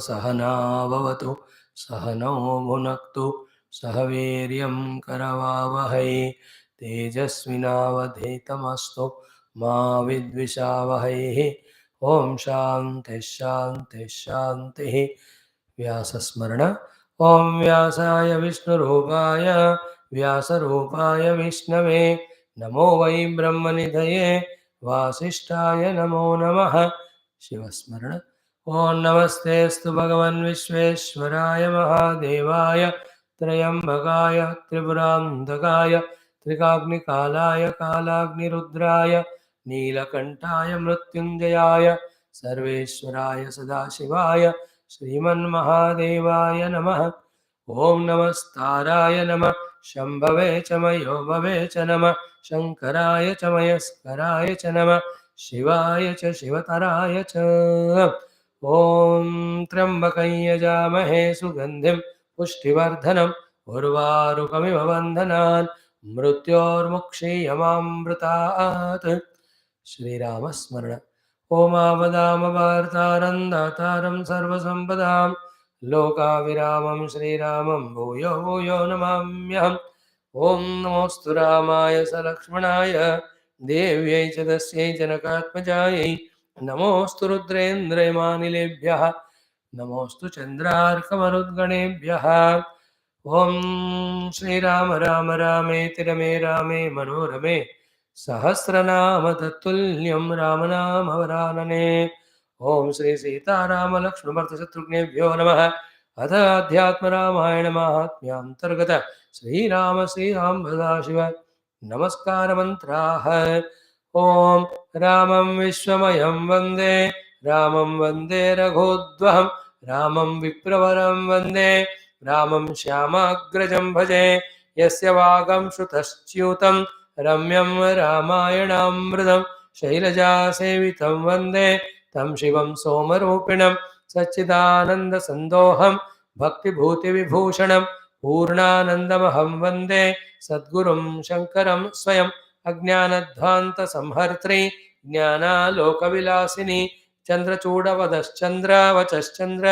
सहना भवतु सहनौ भुनक्तु सह वीर्यं करवावहै तेजस्विनावधीतमस्तु मा विद्विषावहै। ओम शांति शांति शांति। व्यासस्मरण। ओम व्यासाय विष्णुरूपाय व्यासरूपाय विष्णवे नमो वै ब्रह्मनिधये वासिष्ठाय नमो नमः। शिवस्मरण। ओम नमस्तेस्तु भगवन् विश्वेश्वराय महादेवाय त्र्यंबकाय त्रिपुरांधकाय त्रिकाग्निकालाय कालाग्निरुद्राय नीलकंठाय मृत्युंजयाय सर्वेश्वराय सदाशिवाय श्रीमन्महादेवाय नमः। ओम नमस्ताराय नमः शंभवे च मयोभवे च नमः शंकराय च मयस्कराय च नमः शिवाय च शिवतराय च। ओम त्र्यंबकं यजामहे सुगंधिं पुष्टिवर्धनम् उर्वारुकमिव बन्धनान् मृत्योर्मुक्षीयमामृतात्। श्रीरामस्मरण। ओमावदाम वार्तारं दातारं सर्वसम्पदां लोकाविरामं श्रीरामं भूयो भूयो नमाम्यहम्। ओं नमोऽस्तु रामाय सलक्ष्मणाय देव्यै च तस्यै जनकात्मजायै नमोऽस्तु रुद्रेन्द्रयमानिलेभ्यः नमोऽस्तु चन्द्रार्कमरुद्गणेभ्यः। ओं श्रीराम राम रामेति रमे रामे मनोरमे सहस्रनाम तत्तुल्यं रामनाम वरानने। ओम श्री सीताराम लक्ष्मण भरत शत्रुघ्नेभ्यो नमः। अथ अध्यात्म रामायण माहात्म्यांतर्गत श्रीराम श्रीराम सदाशिव नमस्कार मंत्राः। ओम रामं विश्वमयं वन्दे रामं वन्दे रघोद्वहं रामं विप्रवरं वन्दे रामं श्यामाग्रजं भजे यस्य वागं श्रुतश्च्युतं रम्यं रामायणामृतं शैलजासेवितं वन्दे तं शिवं सोमरूपिणं सच्चिदानन्दसन्दोहं भक्तिभूतिविभूषणं पूर्णानन्दमहं वन्दे सद्गुरुं शङ्करं स्वयं अज्ञानध्वान्तसंहर्त्री ज्ञानालोकविलासिनी चन्द्रचूडवदश्चन्द्रावचश्चन्द्र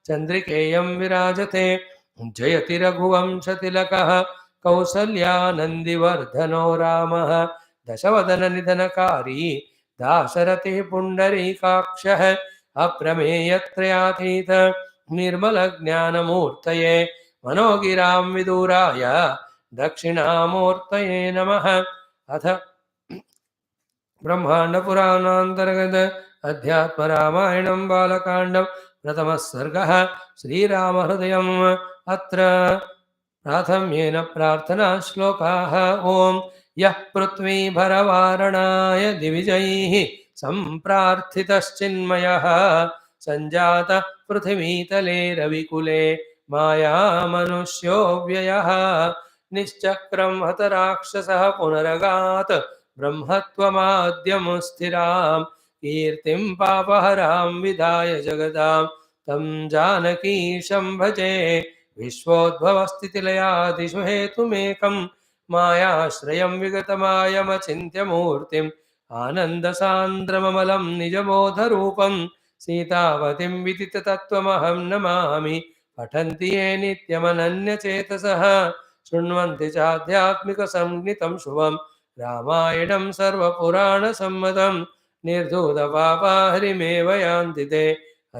चन्द्रिकेयं विराजते जयति रघुवंशतिलकः कौसल्यानन्दिवर्धनो रामः दशवदननिधनकारी दाशरथिः पुण्डरीकाक्षः अप्रमेयत्रयातीत निर्मलज्ञानमूर्तये मनोगिरां विदूराय दक्षिणामूर्तये नमः। अथ ब्रह्मांड पुराणान्तर्गत अध्यात्म रामायणं बालकाण्डं प्रथमः सर्गः श्रीरामहृदयम्। अत्र प्राथम्येन प्रार्थना श्लोकाः। ओम यः पृथ्वीभरवारणाय दिविजैः सम्प्रार्थितश्चिन्मयः सञ्जात पृथिवीतले रविकुले मायामनुष्यो व्ययः निश्चक्रं हतराक्षसः पुनरगात् ब्रह्मत्वमाद्यं स्थिरां कीर्तिं पापहरां विधाय जगदां तं जानकीशं भजे विश्वोद्भवस्थितिलयादिषु हेतुमेकं मायाश्रयं विगतमायमचिन्त्य मूर्तिम् आनन्दसान्द्रममलं निजबोधरूपं सीतावतीं विदिततत्त्वमहं नमामि। पठन्ति ये नित्यमनन्यचेतसः शृण्वन्ति चाध्यात्मिकसंज्ञितं शुभं रामायणं सर्वपुराणसम्मतं निर्धूतपापाहरिमेव यान्ति ते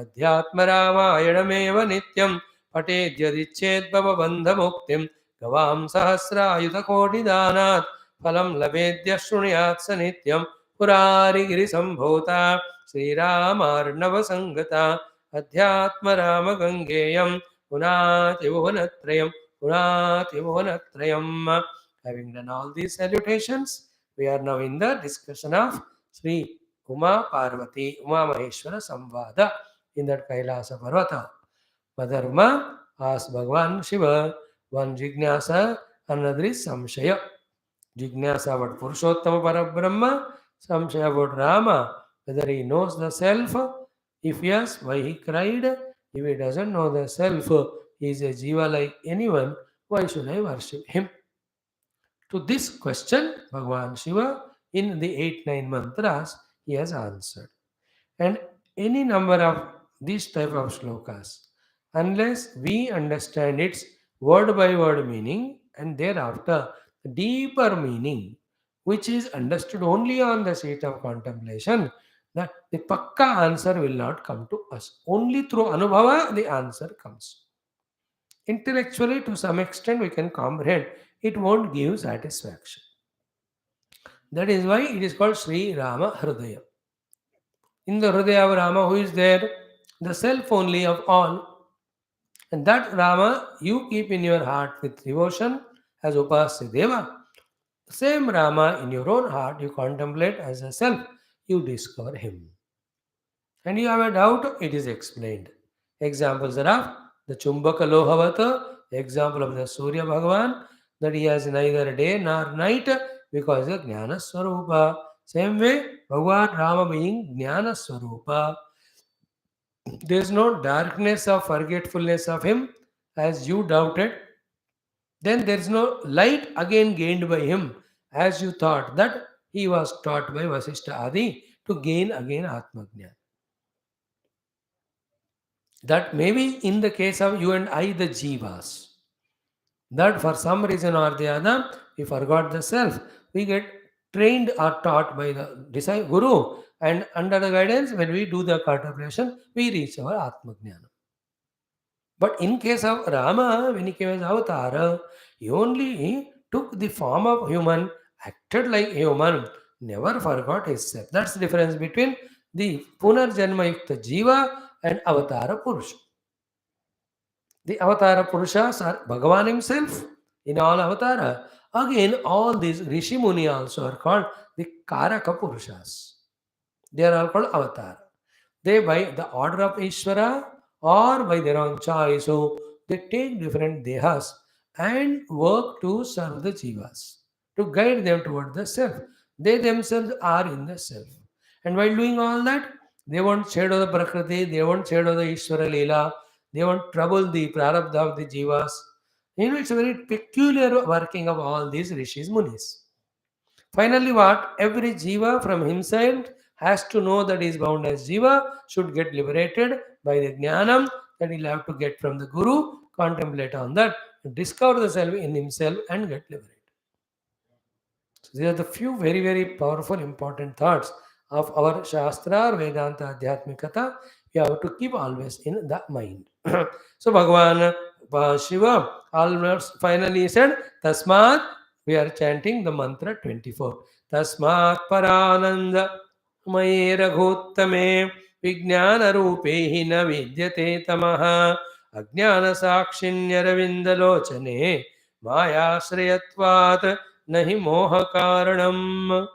अध्यात्मरामायणमेव नित्यं पठेद्यदिच्छेद्भवबन्धमुक्तिं गवां सहस्रायुधकोटिदानात् फलं लभेद्य शृणुयात् स नित्यं पुरारिगिरिसम्भूता श्रीरामार्णवसङ्गता अध्यात्मरामगङ्गेयं पुनातिभुवनत्रयं पुनातिभुवनत्रयम्। Having done all these salutations, we are now in the discussion of Sri Uma Parvati, Uma Maheshwara Samvada in that Kailasa Parvata. Mother Uma asked Bhagavan Shiva one Jignasa, another is Samshaya. Jignasa about Purushottama Parabrahma, Samshaya about Rama, whether he knows the self, if yes, why he cried, if he doesn't know the self, he is a jiva like anyone, why should I worship him? To this question, Bhagavan Shiva, in the 8-9 mantras, he has answered. And any number of these type of shlokas unless we understand its word by word meaning and thereafter the deeper meaning which is understood only on the seat of contemplation, that the pakka answer will not come to us. Only through anubhava the answer comes. Intellectually, to some extent, we can comprehend. It won't give satisfaction. That is why it is called Sri Rama HRUDAYAM. In the Hrudaya of Rama, who is there? The self only of all. And that Rama you keep in your heart with devotion as Upasya Deva. The same Rama in your own heart you contemplate as a self. You discover him. And you have a doubt, it is explained. Examples are of the Chumbaka Lohavata, example of the Surya Bhagavan, that he has neither day nor night because of Jnana Swarupa. Same way, Bhagavan Rama being Jnana Swarupa. There is no darkness of forgetfulness of him as you doubted. Then there is no light again gained by him as you thought that he was taught by Vasishtha Adi to gain again Atma Jnana. That maybe in the case of you and I, the jivas, that for some reason or the other, we forgot the self. We get trained or taught by the guru, and under the guidance, when we do the contemplation, we reach our Atma Jnana. But in case of Rama, when he came as avatar, he only took the form of human, acted like human, never forgot his self. That's the difference between the Punarjanma Yukta Jiva and Avatara Purusha. The Avatara Purushas are Bhagavan himself in all Avatara. Again, all these Rishi Muni also are called the Karaka Purushas. They are all called Avatara. They, by the order of Ishvara or by their own choice, so they take different dehas and work to serve the jivas, to guide them toward the self. They themselves are in the self. And while doing all that, they won't shadow the Prakriti, they won't shadow the Ishvara Leela, they won't trouble the Prarabdha of the jivas. It's a very peculiar working of all these rishis, munis. Finally, what? Every jiva from himself has to know that he is bound as jiva, should get liberated by the jnanam that he'll have to get from the guru, contemplate on that, discover the self in himself and get liberated. So these are the few very, very powerful, important thoughts of our Shastra or Vedanta Adhyatmikata. We have to keep always in the mind. So Bhagavan Shiva almost finally said, Tasmat, we are chanting the mantra 24. Tasmat Parananda Maye Raghuttame Vijnana Rupe na Vidyate Tamaha Ajnana Sakshinyaravinda Maya Shrayatvat Nahi Moha Karanam.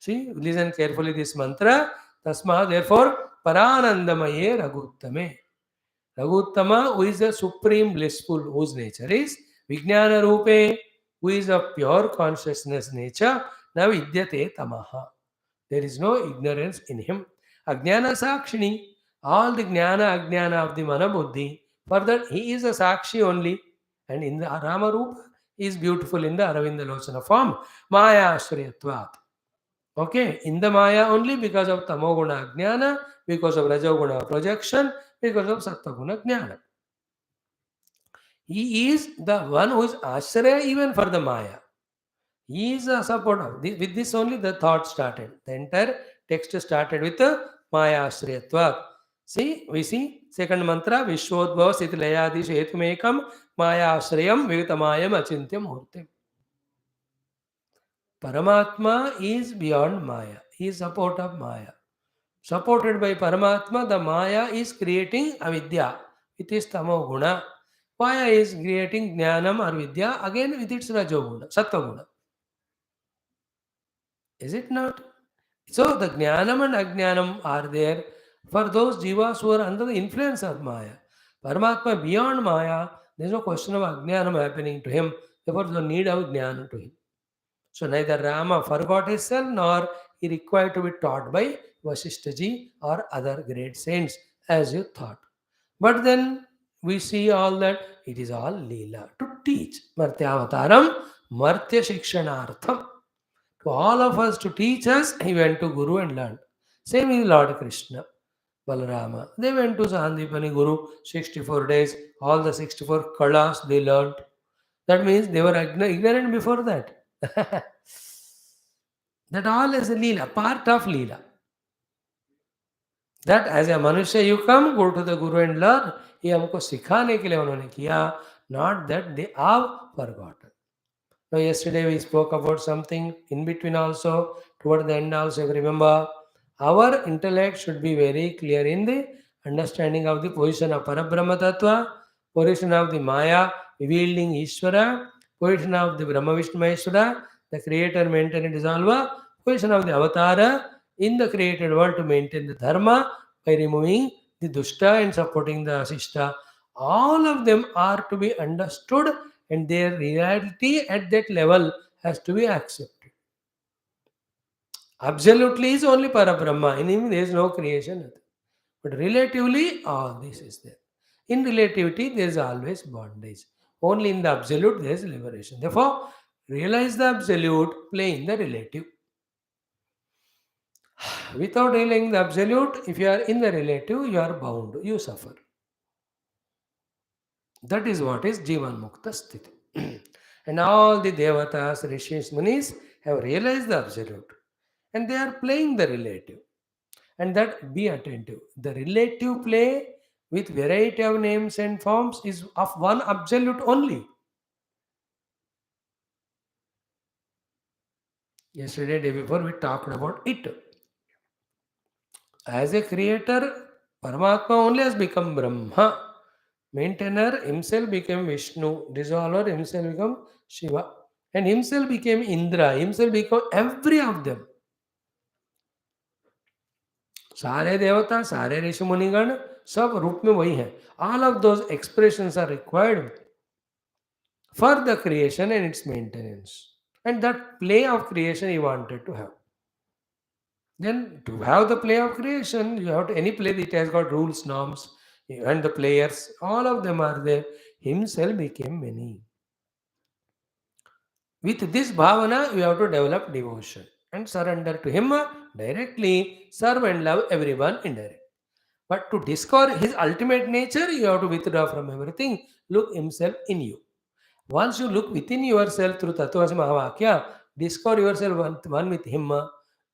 See, listen carefully this mantra. Tasma, therefore, Paranandamaye Raguttame. Raguttama, who is the supreme blissful, whose nature is Vijnana Rupe, who is of pure consciousness nature, na vidyate tamaha. There is no ignorance in him. Ajnana Sakshini, all the Jnana Ajnana of the Manabuddhi, for that he is a Sakshi only, and in the Rama Rupa, he is beautiful in the Aravinda Lochana form. Maya Ashriyatvat. Okay, in the Maya only because of Tamoguna Jnana, because of Rajoguna projection, because of Sattaguna Jnana. He is the one who is Ashraya even for the Maya. He is a supporter. With this only the thought started. The entire text started with Maya Ashriyatva. See, we see second mantra, Vishwodbhava Sithilayadish Hetumekam Maya Ashrayam Vivitamayam Achintyam Murtim. Paramatma is beyond Maya. He is support of Maya. Supported by Paramatma, the Maya is creating avidya with its tamo guna. Maya is creating jnanam or vidya again with its rajoguna, sattva. Is it not? So the jnanam and ajnanam are there for those jivas who are under the influence of Maya. Paramatma beyond Maya, there is no question of ajnanam happening to him. Therefore, the need of jnana to him. So neither Rama forgot himself nor he required to be taught by Vasishthaji or other great saints as you thought. But then we see all that it is all Leela to teach. Martyavataram, Martya Shikshanartham. To all of us to teach us, he went to Guru and learned. Same is Lord Krishna. Balarama. They went to Sandipani Guru, 64 days, all the 64 kalas they learnt. That means they were ignorant before that. That all is a Leela, part of Leela. That as a Manusya you come, go to the Guru and learn. ये हमको सिखाने के लिए उन्होंने किया, not that they have forgotten. Now yesterday we spoke about something in between also, toward the end also, if you remember, our intellect should be very clear in the understanding of the position of Parabrahma Tattva, position of the Maya, wielding Ishvara, position of the Brahma Vishnu Maheshwara, the creator, maintainer, dissolver, position of the Avatara in the created world to maintain the Dharma by removing the Dushta and supporting the Asishta. All of them are to be understood and their reality at that level has to be accepted. Absolutely is only Parabrahma. In him there is no creation. But relatively, all this is there. In relativity, there is always bondage. Only in the absolute, there is liberation. Therefore, realize the absolute, play in the relative. Without realizing the absolute, if you are in the relative, you are bound, you suffer. That is what is Jivan Mukta Sthiti. And all the Devatas, Rishis, Munis have realized the absolute. And they are playing the relative. And that, be attentive. The relative play with variety of names and forms is of one absolute only. Yesterday, day before, we talked about it. As a creator, Paramatma only has become Brahma. Maintainer himself became Vishnu. Dissolver himself became Shiva. And himself became Indra. Himself became every of them. सारे देवता, सारे ऋषि मुनिगण सब रूप में वही हैं. All of those expressions are required for the creation and its maintenance. And that play of creation he wanted to have. Then to have the play of creation, you have to, any play that has got rules, norms, and the players, all of them are there. Himself became many. With this bhavana, you have to develop devotion and surrender to him directly, serve and love everyone indirectly. But to discover his ultimate nature, you have to withdraw from everything, look himself in you. Once you look within yourself through Tattvasi Mahavakya, discover yourself one with him.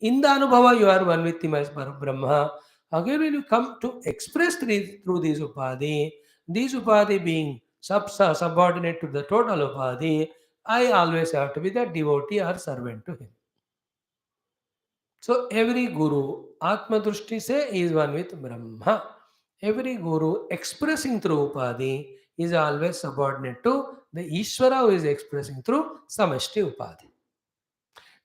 In the Anubhava, you are one with him as Brahma. Again, when you come to express through these Upadhi being subordinate to the total Upadhi, I always have to be the devotee or servant to him. So every Guru, Atma Drushti se is one with Brahma. Every Guru expressing through Upadhi is always subordinate to the Ishvara who is expressing through Samashti Upadhi.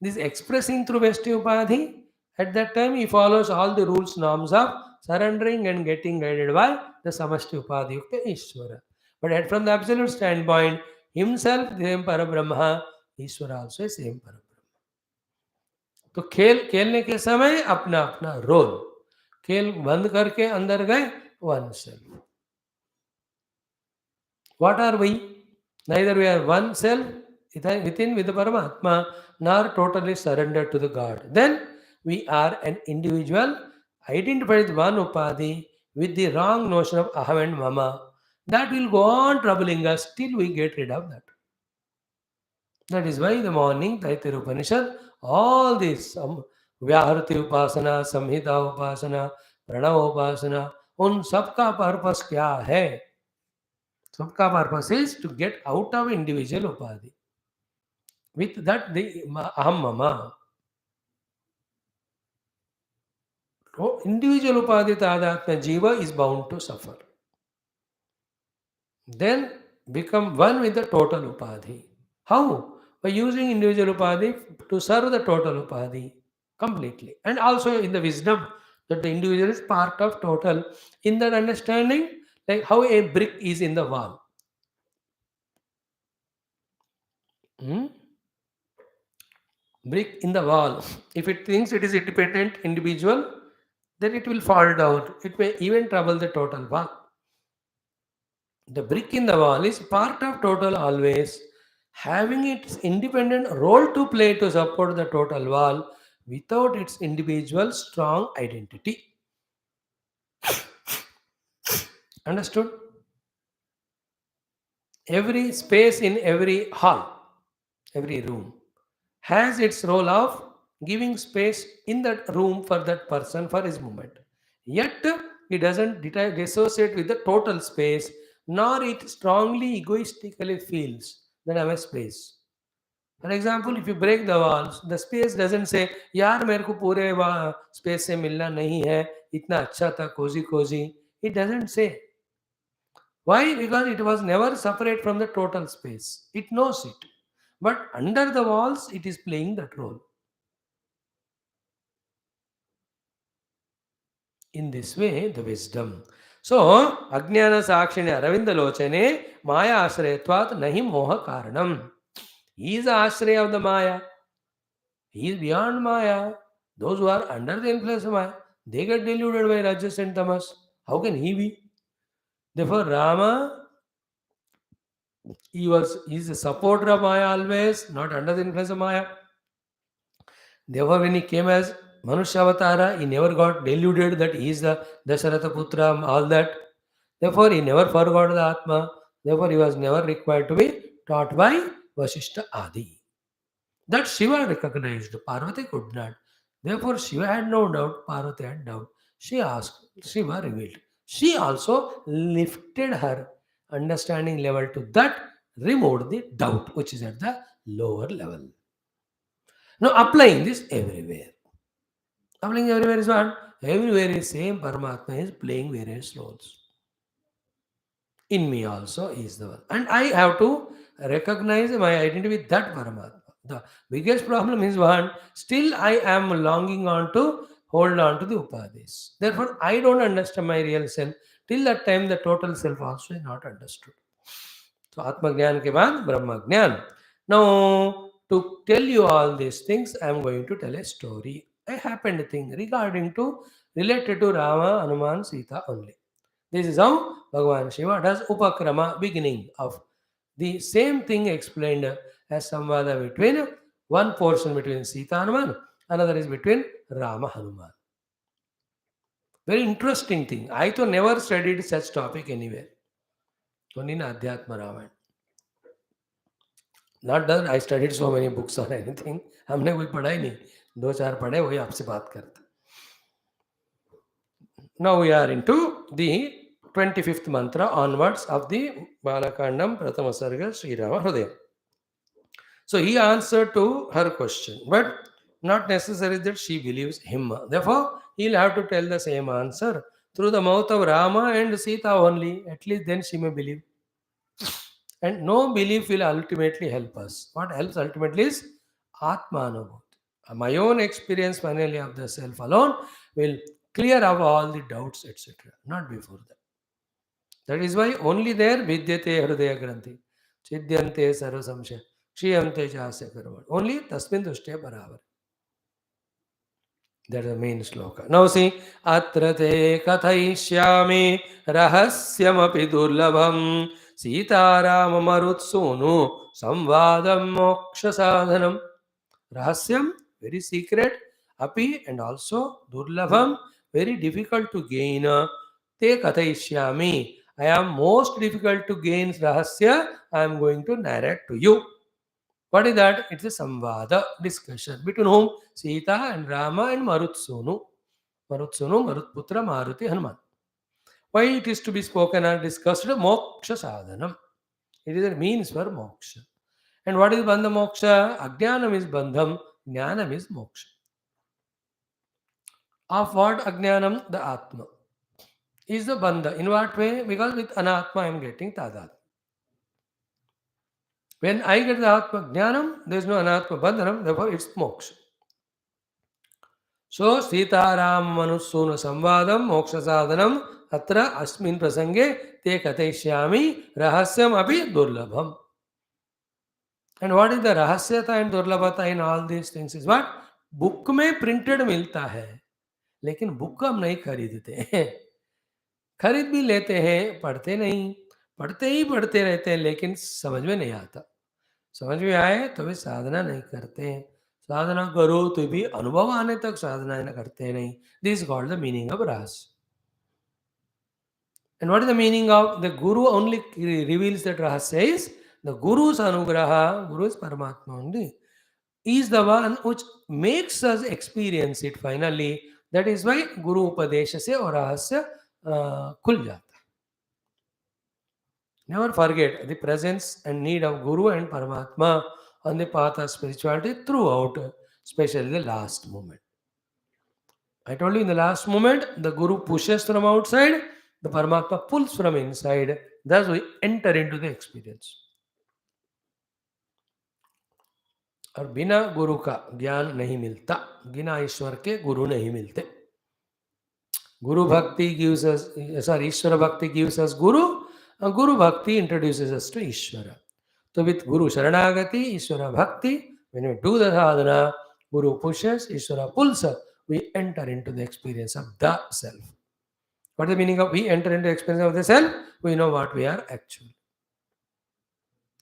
This expressing through Vesti Upadhi, at that time he follows all the rules, norms of surrendering and getting guided by the Samashti Upadhi Yukta Ishvara. But from the absolute standpoint, himself the same Parabrahma, Ishvara also is same Parabrahma. तो खेलने के समय अपना अपना role, खेल बंद करके अंदर गए one self. What are we? Neither we are one self within with the Paramatma, nor totally surrendered to the God. Then we are an individual identified with one upadhi with the wrong notion of aham and mama. That will go on troubling us till we get rid of that. That is why the morning, Taittiriya Upanishad, all this, Vyahrati Upasana, Samhita Upasana, Pranava Upasana, उन सबका purpose क्या है? सबका purpose is to get out of individual upadhi. With that, the aham mama. So individual upadhi Adhyatma jiva is bound to suffer. Then become one with the total upadhi. How? By using individual upadhi to serve the total upadhi completely. And also in the wisdom that the individual is part of total. In that understanding, like how a brick is in the wall. Brick in the wall. If it thinks it is independent individual, then it will fall down. It may even trouble the total wall. The brick in the wall is part of total always, having its independent role to play to support the total wall without its individual strong identity. Understood? Every space in every hall, every room has its role of giving space in that room for that person for his movement. Yet it doesn't dissociate with the total space, nor it strongly egoistically feels that I have a space. For example, if you break the walls, the space doesn't say, यार मेरे को पूरे space से मिलना नहीं है, इतना अच्छा था cozy cozy. It doesn't say. Why? Because it was never separate from the total space. It knows it. But under the walls, it is playing that role. In this way, the wisdom. So, Ajnana Sakshini Aravinda Lochane, Maya Ashrayatvat Nahi Moha Karanam. He is the Ashraya of the Maya. He is beyond Maya. Those who are under the influence of Maya, they get deluded by Rajas and Tamas. How can he be? Therefore, Rama, he is a supporter of Maya always, not under the influence of Maya. Therefore, when he came as Manushya Avatara, he never got deluded that he is the Dasharatha Putra, all that. Therefore, he never forgot the Atma. Therefore, he was never required to be taught by Vasishta Adi. That Shiva recognized, Parvati could not. Therefore, Shiva had no doubt, Parvati had doubt. She asked, Shiva revealed. She also lifted her understanding level to that, removed the doubt, which is at the lower level. Now, applying this everywhere. Applying everywhere is what? Everywhere is same Paramatma is playing various roles. In me also is the one. And I have to recognize my identity with that Paramatma. The biggest problem is one, still I am longing on to hold on to the Upadis. Therefore, I don't understand my real self. Till that time, the total self also is not understood. So, Atma Gyan ke baad Brahma Gyan. Now, to tell you all these things, I am going to tell a story. A happened thing regarding to related to Rama, Hanuman, Sita only. This is how Bhagavan Shiva does Upakrama, beginning of the same thing explained as Samvada between one portion between Sita Hanuman, another is between Rama Hanuman. Very interesting thing. I to never studied such topic anywhere. Only in Adhyatma Ramayana. Not that I studied so many books or anything. हमने कोई पढ़ा ही नहीं. दो चार पढ़े वही आपसे बात करते. Now we are into the 25th mantra onwards of the BALA KANDAM Prathama SARGA Sri Rama HRUDAYAM. So he answered to her question, but not necessary that she believes him. Therefore, he'll have to tell the same answer through the mouth of Rama and Sita only. At least then she may believe. And no belief will ultimately help us. What helps ultimately is Atma Anubhuti. My own experience finally of the self alone will clear up all the doubts, etc. Not before that. That is why only there Vidyate Hrudaya Granthi. Chidyante Sarva Samshaya. Kshiyante Chasya Karma. Only Tasmin Dushtya Barabar. That is the main sloka. Now see, Atrate Kathaishyami Rahasyamapi Durlabham Sitaram Marutsunu Samvadam Moksha Sadhanam. Rahasyam, very secret, api and also durlabham, very difficult to gain. Te kathaishyami, I am most difficult to gain rahasya, I am going to narrate to you. What is that? It's a samvada discussion between whom? Sita and Rama and Marutsunu. Marutsunu, Marutputra, Maruti, Hanuman. Why it is to be spoken and discussed? Moksha sadhanam. It is a means for moksha. And what is bandha moksha? Ajnanam is bandham, jnanam is moksha. Of what ajnanam? The Atma. Is the bandha. In what way? Because with anatma I am getting tadat. When I get the Atma jnanam, there is no anatma bandhanam, therefore it's moksha. So, Sita Ram Manusuna Samvadam Moksha Sadhanam Atra Asmin Prasange Te Kateshyami Rahasyam Api Durlabham. And what is the Rahasyata and Durlabhata in all these things is what? Book में printed मिलता है लेकिन book हम नहीं खरीदते हैं. खरीद भी लेते हैं, पढ़ते नहीं, पढ़ते ही पढ़ते रहते हैं लेकिन समझ में नहीं आता. समझ में आए तो भी साधना नहीं करते हैं. साधना करो तो भी अनुभव आने तक साधना करते नहीं. This called the meaning of रास. And what is the meaning of the Guru only reveals that Rahasya is the Guru's Anugraha, Guru's Paramatma only, is the one which makes us experience it finally. That is why Guru Upadesha se or Rahasya khul jata. Never forget the presence and need of Guru and Paramatma on the path of spirituality throughout, especially the last moment. I told you in the last moment, the Guru pushes from outside, the Paramatma pulls from inside. Thus, we enter into the experience. और बिना गुरु का ज्ञान नहीं मिलता, बिना ईश्वर के गुरु नहीं मिलते. Guru Bhakti gives us, sorry, Ishvara Bhakti gives us Guru, and Guru Bhakti introduces us to Ishvara. So with Guru Sharanagati, Ishvara Bhakti, when we do the sadhana, Guru pushes, Ishvara pulls us, we enter into the experience of the self. What is the meaning of we enter into the experience of the self? We know what we are actually.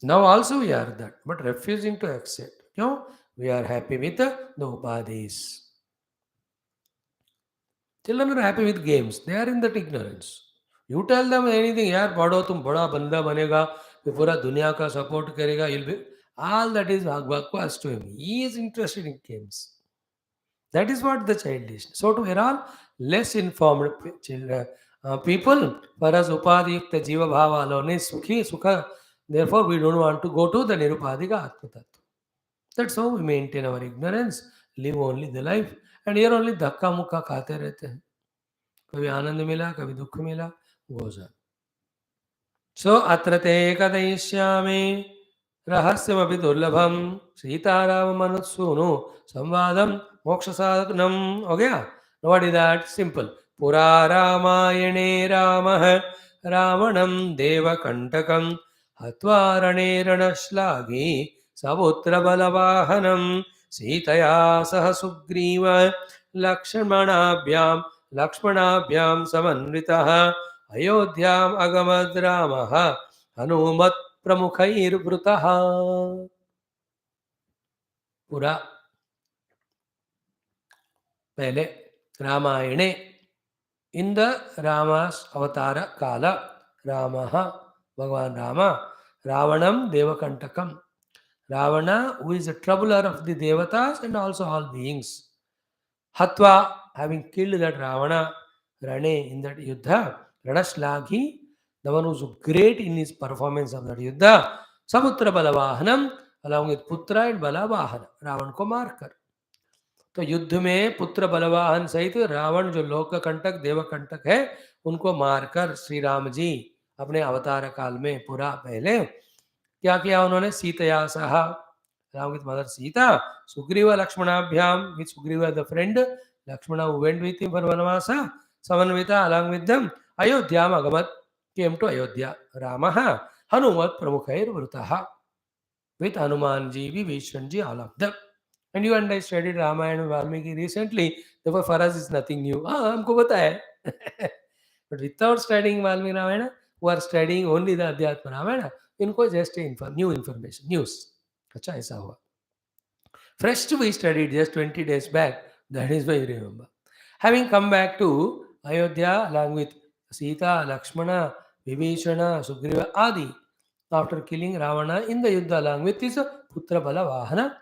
Now also we are that, but refusing to accept. You know, we are happy with the upadhis. Children are happy with games. They are in that ignorance. You tell them anything, यार पढ़ो तुम बड़ा बंदा बनेगा, ये पूरा दुनिया का support करेगा, you'll be, all that is bakwas to him. He is interested in games. That is what the child is. So to we're all less informed children, people, for us upadhyukta jiva bhava alone is sukhi, sukha. Therefore, we don't want to go to the nirupadhika atma tattva. That's how we maintain our ignorance, live only the life. And here only धक्का मुक्का खाते रहते हैं. कभी आनंद मिला, कभी दुख मिला, goes on. So अत्र ते कथयिष्यामि रहस्यमपि दुर्लभम सीताराममनुसूनु संवादम मोक्षसाधनम. हो गया. What is that? Simple. पुरा रामायणे रामः रावणं देवकण्टकं हत्वा रणे रणश्लाघे सपुत्रबलवाहनं सीतया सह सुग्रीव लक्ष्मणाभ्यां समन्वितः अयोध्याम् अगमद् रामः हनुमत् प्रमुखैर्वृतः. पुरा पहले रामायणे, in the Rama's avatara kala, Ramaha, Bhagavan Rama, Ravanam Devakantakam. Ravana, who is a troubler of the devatas and also all beings. Hatva, having killed that Ravana, Rane in that Yuddha, Ranaslaghi, the one who's great in his performance of that Yuddha, Samutra Balavahanam, along with Putra and Balavahana, Ravan ko markar. तो युद्ध में पुत्र बलवाहन सहित रावण जो लोक कंटक देव कंटक है उनको मारकर श्री राम जी अपने अवतार काल में पूरा पहले क्या किया उन्होंने. सीतया सह, along with mother Sita, Sugriva Lakshmanabhyam, with Sugriva the friend, Lakshmana who went with him for Vanavasa, Samanvita along with them, Ayodhyam Agamat, came to Ayodhya. Ramaha, Hanumat Pramukhair Vrutaha, with Hanuman ji, Vishnu ji, all of them. And you and I studied Ramayana and Valmiki recently, therefore for us it's nothing new. हमको पता है. But without studying Valmiki Ramayana, who are studying only the Adhyatma Ramayana, इनको just new information, news. अच्छा ऐसा हुआ. Fresh we studied just 20 days back. That is why you remember. Having come back to Ayodhya along with Sita, Lakshmana, Vibhishana, Sugriva, Adi, after killing Ravana in the Yuddha along with his Putra Balavahana,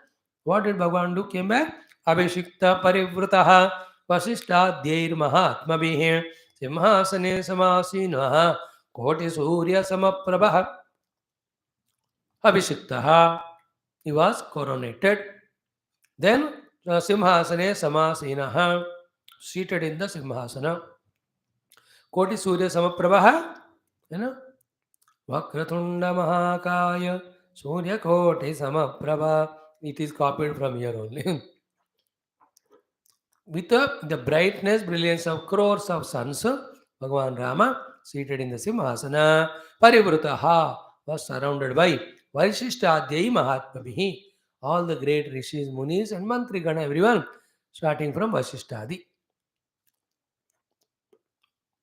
what did Bhagavan do? Came back. Abhishikta Parivrutaha Vasishtadyair Mahatmabhih Simhasane Samasinaha Koti Surya Samaprabha. Abhishiktaha, he was coronated. Then Simhasane Samasinaha, seated in the Simhasana. Koti Surya Samaprabha, you know, Vakratunda Mahakaya Surya Koti Samaprabha. It is copied from here only. With the brightness, brilliance of crores of suns, Bhagavan Rama, seated in the Simhasana, Parivrutaha, was surrounded by Vaishishtadyayi Mahatmabhihi, all the great rishis, munis, and mantrigana, everyone, starting from Vasishtadi.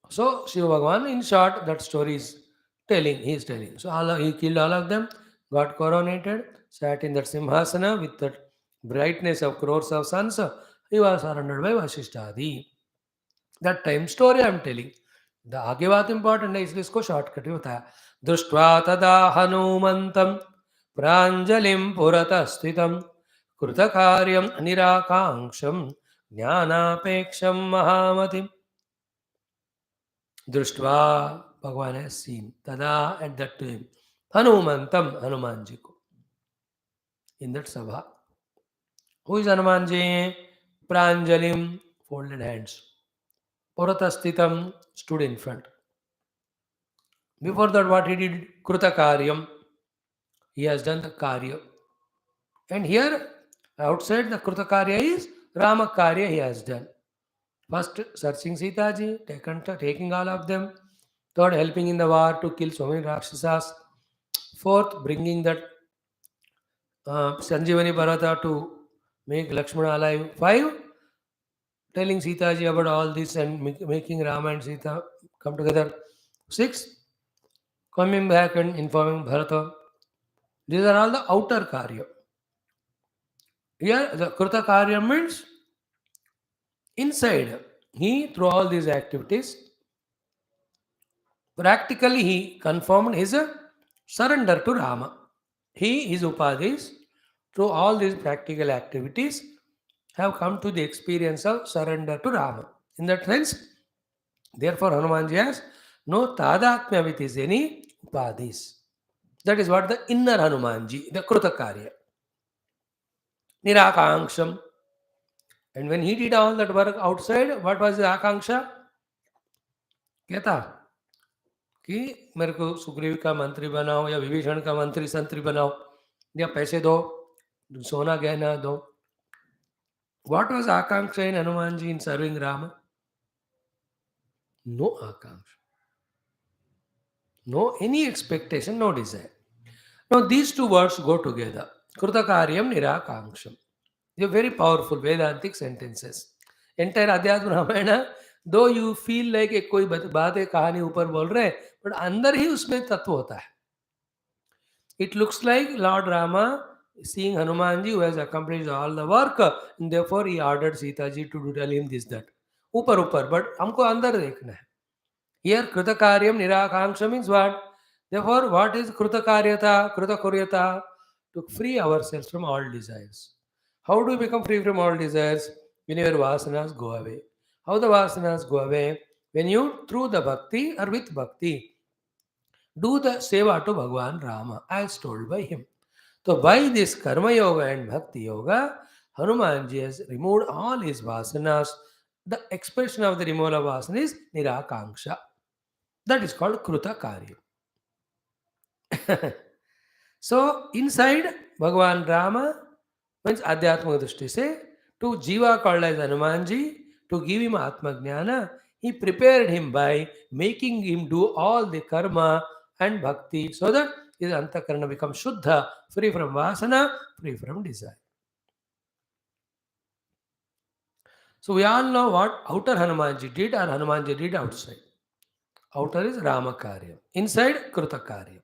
So, Shiva Bhagavan, in short, that story is telling, he is telling. So, he killed all of them, got coronated, sat in that Simhasana with that brightness of crores of suns. He was surrounded by Vasishtadi. That time story I am telling. The आगे बात important है, इसलिए इसको shortcut में बताया। दृष्ट्वा तदा हनुमंतं प्राञ्जलिं पुरतः स्थितं कृतकार्यं निराकाङ्क्षं ज्ञानापेक्षं महामतिम्। दृष्ट्वा, भगवान has seen, तदा at that time, हनुमंतम, Hanuman ji को, in that sabha. Who is Hanuman ji? Pranjalim, folded hands. Puratastitam, stood in front. Before that, what he did? Krutakaryam. He has done the karya. And here, outside the Krutakarya is Rama Karya he has done. First, searching Sita ji, taking all of them. Third, helping in the war to kill so many Rakshasas. Fourth, bringing that Sanjivani Bharata to make Lakshmana alive. 5, telling Sita ji about all this and making Rama and Sita come together. 6, coming back and informing Bharata. These are all the outer karya. Here, the Kruta karya means inside. He, through all these activities, practically he confirmed his surrender to Rama. He, his upadhis, through all these practical activities, have come to the experience of surrender to Rama. In that sense, therefore, Hanumanji has no tadatmya with his any upadhis. That is what the inner Hanumanji, the Krutakarya. Nirakangsham. And when he did all that work outside, what was the akanksha? कहता कि मेरे को सुग्रीव का मंत्री बनाओ या विभीषण का मंत्री संत्री बनाओ या पैसे दो, सोना गहना दो. What was akanksha in Hanumanji in serving Rama? No akanksha. No any expectation, no desire. Now these two words go together. Krutakaryam nirakangsham. They are very powerful Vedantic sentences. Entire Adhyatma Ramayana, though you feel like एक कोई बात है कहानी ऊपर बोल रहे हैं, but अंदर ही उसमें तत्व होता है. It looks like Lord Rama seeing Hanumanji who has accomplished all the work, and therefore he ordered Sita ji to tell him this that. ऊपर, but हमको अंदर देखना है. Here Krutakaryam Nirakangsham means what? Therefore, what is Krutakaryata, Krutakuryata? To free ourselves from all desires. How do we become free from all desires? When your vasanas go away. How the vasanas go away? When you, through the bhakti or with bhakti, do the seva to Bhagwan Rama as told by him. So by this karma yoga and bhakti yoga, Hanumanji has removed all his vasanas. The expression of the removal of vasana is nirakanksha. That is called kruta karya. So inside Bhagwan Rama, means Adhyatma Drishti se, to Jiva called as Hanumanji, to give him Atma Jnana, he prepared him by making him do all the karma and bhakti so that his antakarana becomes Shuddha, free from vasana, free from desire. So we all know what outer Hanumanji did or Hanumanji did outside. Outer is Rama Karyam. Inside, Kruta Karyam.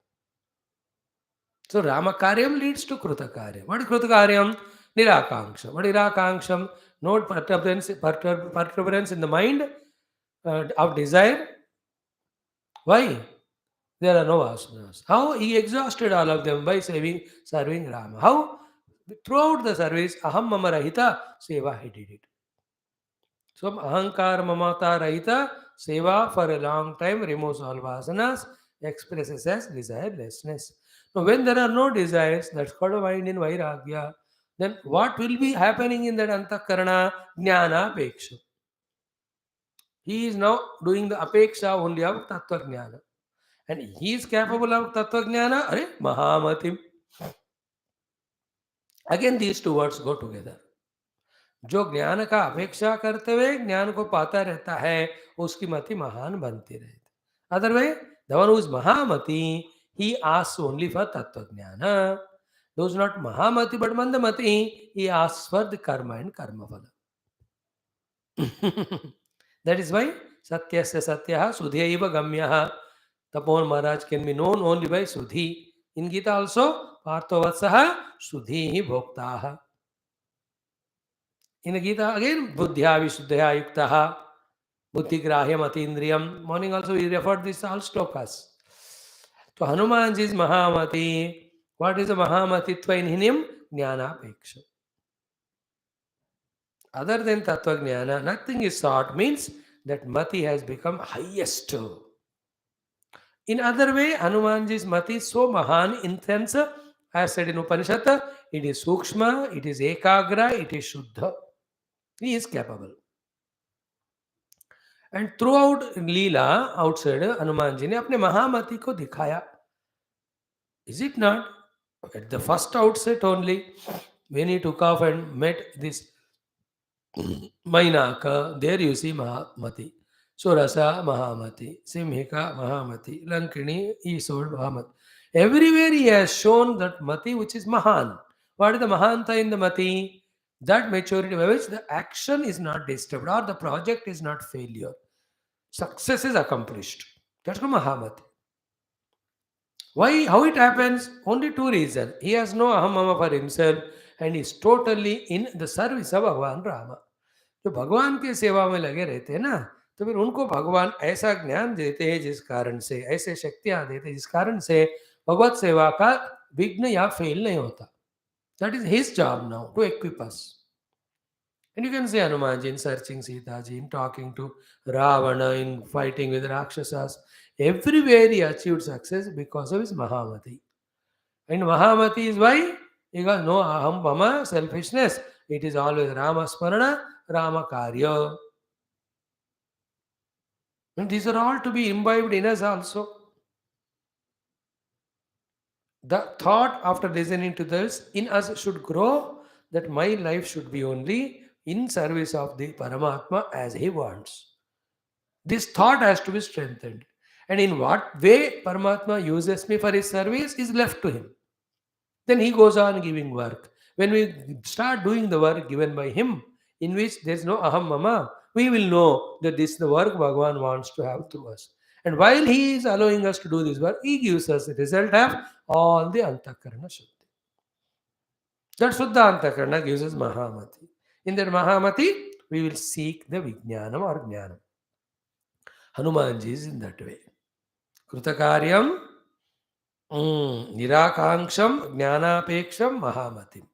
So Rama Karyam leads to Kruta Karyam. What is Kruta Karyam? Nirakanksha. What is Nirakanksha? No perturbance in the mind of desire. Why? There are no vasanas. How? He exhausted all of them by serving Rama. How? Throughout the service, aham mama rahita seva, he did it. So ahankar mamata rahita seva for a long time removes all vasanas, expresses as desirelessness. Now when there are no desires, that's called a mind in vairagya. Then what will be happening in that antakarana? Jnana apeksha. He is now doing the apeksha only of tattva jnana. And he is capable of tattva jnana, are mahamatim. Again these two words go together. जो ज्ञान का अपेक्षा करते हुए ज्ञान को पाता रहता है, उसकी मति महान बनती रहती. Otherwise, the one who is mahamati, he asks only for tattva jnana. Those not mahamati but mandamati, he asks for the karma and karma phala. That is why satyasya satyaha sudhyaiva gamyaha. Tapon Maharaj can be known only by Sudhi. In Gita also, Partho Vatsaha Sudhi Bhoktaha. In the Gita again, Buddhya Vishuddhya Yuktaha. Buddhigrahyam atindriyam. Morning also we referred this all shlokas. So Hanuman is Mahamati. What is the Mahamatitva in him? Jnanapeksha. Other than Tattva Jnana, nothing is sought means that Mati has become highest. In other way, Hanumanji's Mati is so Mahan in sense, as said in Upanishad, it is Sukshma, it is Ekagra, it is Shuddha. He is capable. And throughout Leela, outside, Hanumanji ने अपने महामति को दिखाया. Is it not? At the first outset only, when he took off and met this Mainaka, there you see Mahamati. Surasa Mahamati, Simhika Mahamati, Lankini, Isod Mahamati. Everywhere he has shown that Mati which is Mahan. What is the Mahanta in the Mati? That maturity by which the action is not disturbed or the project is not failure. Success is accomplished. That's called Mahamati. Why? How it happens? Only two reasons. He has no Aham Mama for himself and is totally in the service of Bhagavan Rama. जो भगवान की सेवा में लगे रहते हैं ना, तो फिर उनको भगवान ऐसा ज्ञान देते हैं जिस कारण से, ऐसे शक्तियां देते हैं जिस कारण से भगवत सेवा का विघ्न या फेल नहीं होता. That is his job now, to equip us. And you can say Hanumanji in searching Sitaji, in talking to Ravana, in fighting with Rakshasas. Everywhere he achieved success because of his Mahamati. And Mahamati is why? Because no aham mama, selfishness. It is always Rama Smarana, Rama Karya. And these are all to be imbibed in us also. The thought after listening to this in us should grow that my life should be only in service of the Paramatma as he wants. This thought has to be strengthened. And in what way Paramatma uses me for his service is left to him. Then he goes on giving work. When we start doing the work given by him, in which there is no aham mama, we will know that this is the work Bhagavan wants to have through us. And while he is allowing us to do this work, he gives us the result of all the antakarana shuddhi. That Shuddha antakarana gives us Mahamati. In that Mahamati, we will seek the Vijnanam or Jnanam. Hanumanji is in that way. Krutakaryam, Nirakangsham, Jnanapeksham, Mahamatim.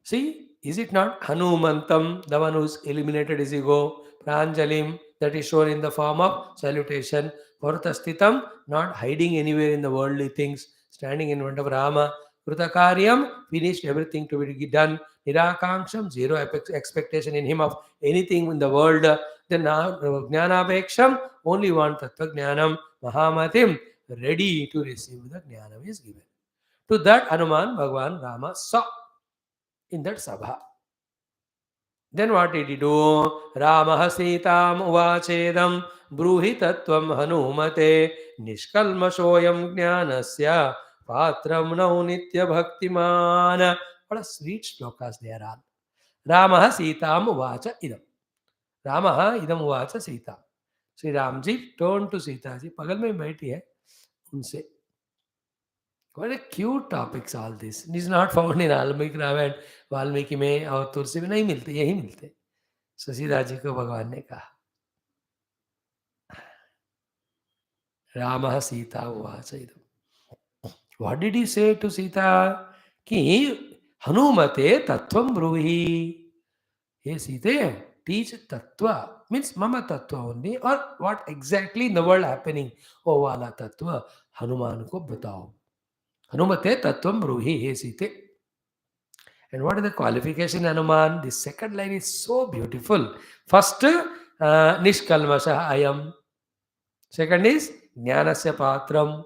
See, is it not Hanumantam, the one who's eliminated his ego, Pranjalim, that is shown in the form of salutation, Vartastitam, not hiding anywhere in the worldly things, standing in front of Rama, Krutakaryam, finished everything to be done, Nirakangsham, zero expectation in him of anything in the world, then Jnanapeksham, only one Tattva Jnanam, Mahamatim, ready to receive the Jnanam is given. To that Hanuman, Bhagavan Rama saw in that sabha. Then what did he do? Rama Sitam uvachedam bruhi tattvam hanumate nishkalmashoyam jnanasya patram nau nitya bhaktiman. What a sweet shlokas there are. Rama Sitam uvacha idam. Rama idam uvacha Sita. Sri Ramji turned to Sita ji. Pagal mein baiti hai unse. What a cute topics all this. It is not found in Almiki Ramayana, Valmiki में और तुलसी में नहीं मिलते, यही मिलते. So Sita ji को भगवान ने कहा, रामः सीता उवाच इदम्. What did he say to Sita? कि हनुमते तत्वं ब्रूहि. Hey Sita, teach tattva. Means mama tattva only, or what exactly in the world happening. Oh wala tattva, Hanuman को बताओ. Hanumate tattvam bruhi, he Sita. And what is the qualification, Hanuman? The second line is so beautiful. First, Nishkalmasha ayam. Second is Jnanasya patram.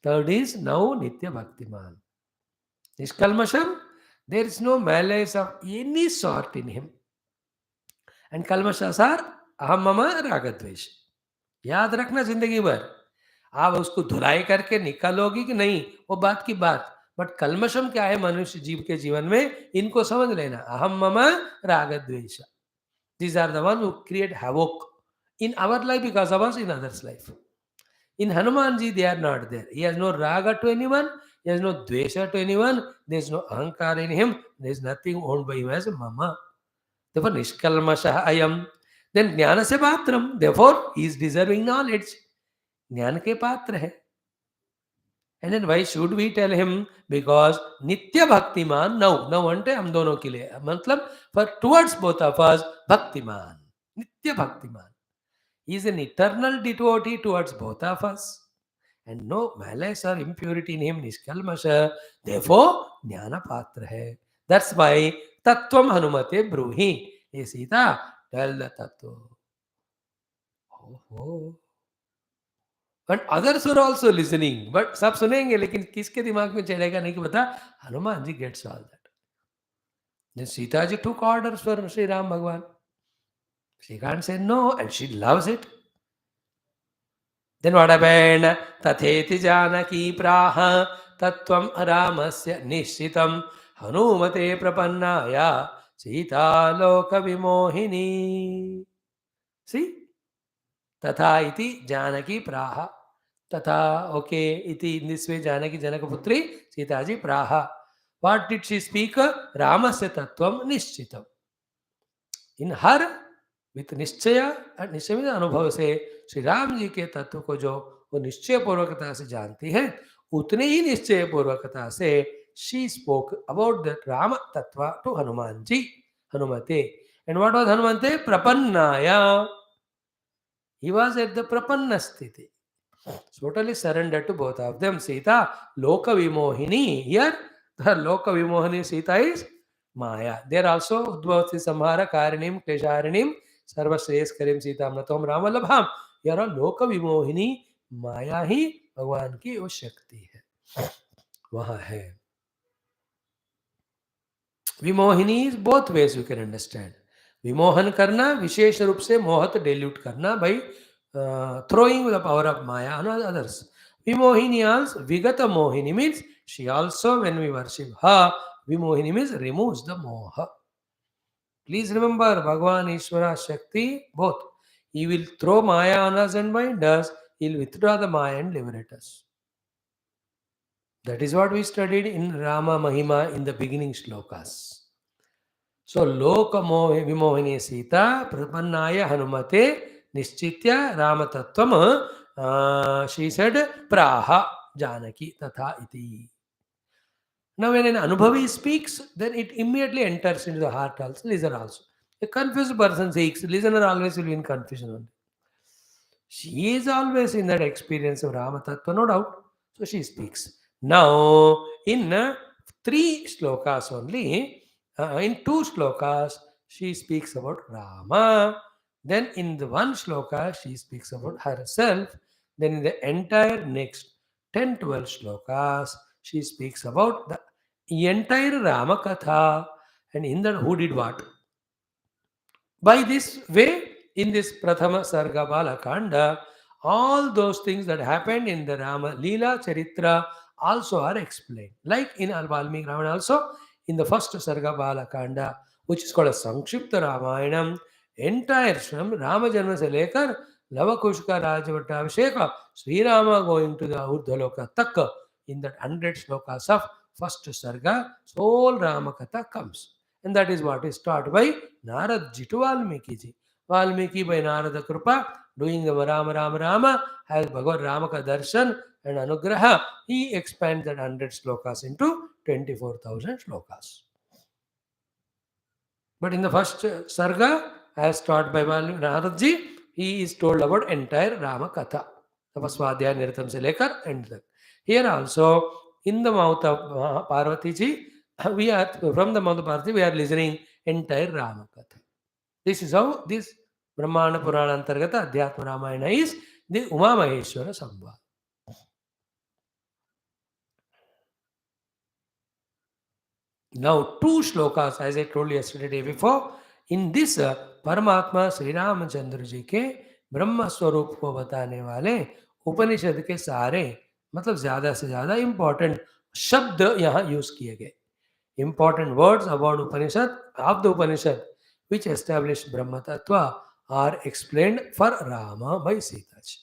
Third is now Nitya Bhaktiman. Nishkalmasham, there is no malice of any sort in him. And Kalmashas are Aham Mama Ragadvesh. याद रखना जिंदगी भर. आप उसको धुलाई करके निकालोगी कि नहीं, वो बात की बात. बट कलमशम क्या है मनुष्य जीव के जीवन में, इनको समझ लेना. अहम मम राग द्वेष. These are the ones who create havoc in our life because of us in others' life. In Hanumanji, they are not there. He has no raga to anyone. He has no dvesha to anyone. There is no ahankar in him. There is nothing owned by him as a mama. Therefore, nishkalmasha ayam. Then jnana se patram. Therefore, he is deserving knowledge. Jnana ke patra hai. And then why should we tell him? Because Nitya Bhaktiman, now ante hum dono ke liye. Matlab, for towards both of us, Bhaktiman. Nitya Bhaktiman. He is an eternal devotee towards both of us. And no malice or impurity in him, Nishkalmasha. Therefore, Jnana Patra hai. That's why Tattvam Hanumate Bruhi. Hey Sita, tell the Tattva. Oh. And others were also listening. But सब सुनेंगे लेकिन किसके दिमाग में चलेगा नहीं कि पता. Hanuman ji gets all that. Then Sita ji took orders for Sri Ram Bhagwan. She can't say no, and she loves it. Then what happened? Tatheti Janaki Praha Tattvam Ramasya Nishitam Hanumate Prapannaya Sita Loka Vimohini. See? Tatha iti Janaki Praha. Tatha, okay, iti, in this way Janaki Janakaputri Sitaji Praha. What did she speak? Ramasya Tattvam Nishitam. In her, with निश्चय और निश्चय में अनुभव से श्री राम जी के तत्व को जो वो निश्चय पूर्वकता से जानती है, उतने ही निश्चय पूर्वकता से she spoke about the Rama Tattva to Hanuman ji, Hanumate. And what was Hanumante? Prapannaya. He was at the Prapanna sthiti, totally surrendered to both of them. Sita, Loka Vimohini. Here, the Loka Vimohini Sita is Maya. There also Udvavati Samhara Karinim Klesharinim सर्वश्रेष्ठ करीम सीता नतोम राम लभाम. यार लोक विमोहिनी माया ही भगवान की वो शक्ति है, वहां है. विमोहिनी is both ways you can understand. विमोहन करना विशेष रूप से मोहत डेल्यूट करना by throwing the power of Maya on others. Vimohini also, Vigata Mohini means she also, when we worship her, Vimohini means removes the moha. Please remember, Bhagavan, Ishvara, Shakti, both. He will throw Maya on us and bind us. He will withdraw the Maya and liberate us. That is what we studied in Rama Mahima in the beginning shlokas. So, Loka Vimohini Sita, Prapannaya Hanumate, Nischitya Rama Tattvam, she said, Praha Janaki Tatha iti. Now, when an Anubhavi speaks, then it immediately enters into the heart also, listener also. A confused person speaks, listener always will be in confusion. She is always in that experience of Rama Tattva, no doubt. So she speaks. Now, in 3 shlokas only, in 2 shlokas, she speaks about Rama. Then in the 1 shloka, she speaks about herself. Then in the entire next 10-12 shlokas, she speaks about the entire Rama Katha. And in that, who did what? By this way, in this Prathama Sarga Bala Kanda, all those things that happened in the Rama Leela Charitra also are explained. Like in Valmiki Ramayana also, in the first Sarga Bala Kanda, which is called a Sankshipta Ramayanam, entire from Rama Janma se lekar Lavakushka Rajavattavasheka, Sri Rama going to the Urdhaloka Takka, in that 100 shlokas of first Sarga, whole Rama Katha comes. And that is what is taught by Narad ji to Valmiki ji. Valmiki by Narada Krupa, doing the Rama Rama Rama, has Bhagavad Rama ka darshan and anugraha. He expands that 100 shlokas into 24,000 shlokas. But in the first Sarga, as taught by Narad ji, he is told about entire Rama Katha. Tapaswadhyaya Niratam se lekar end that. Here also, in the mouth of Parvati ji, we are from the mouth of Parvati, we are listening entire Rama Katha. This is how this Brahmaanda Purana Antargata Adhyatma Ramayana is the Uma Maheshwara Samvad. Now, 2 shlokas, as I told you yesterday, day before, in this Paramatma Sri Ramachandra ji के ब्रह्म स्वरूप को बताने वाले उपनिषद के सारे, मतलब ज्यादा से ज्यादा इंपॉर्टेंट शब्द यहाँ यूज किए गए. Important words about Upanishad, of the Upanishad, which establish Brahma Tattva, are explained for Rama by Sita ji.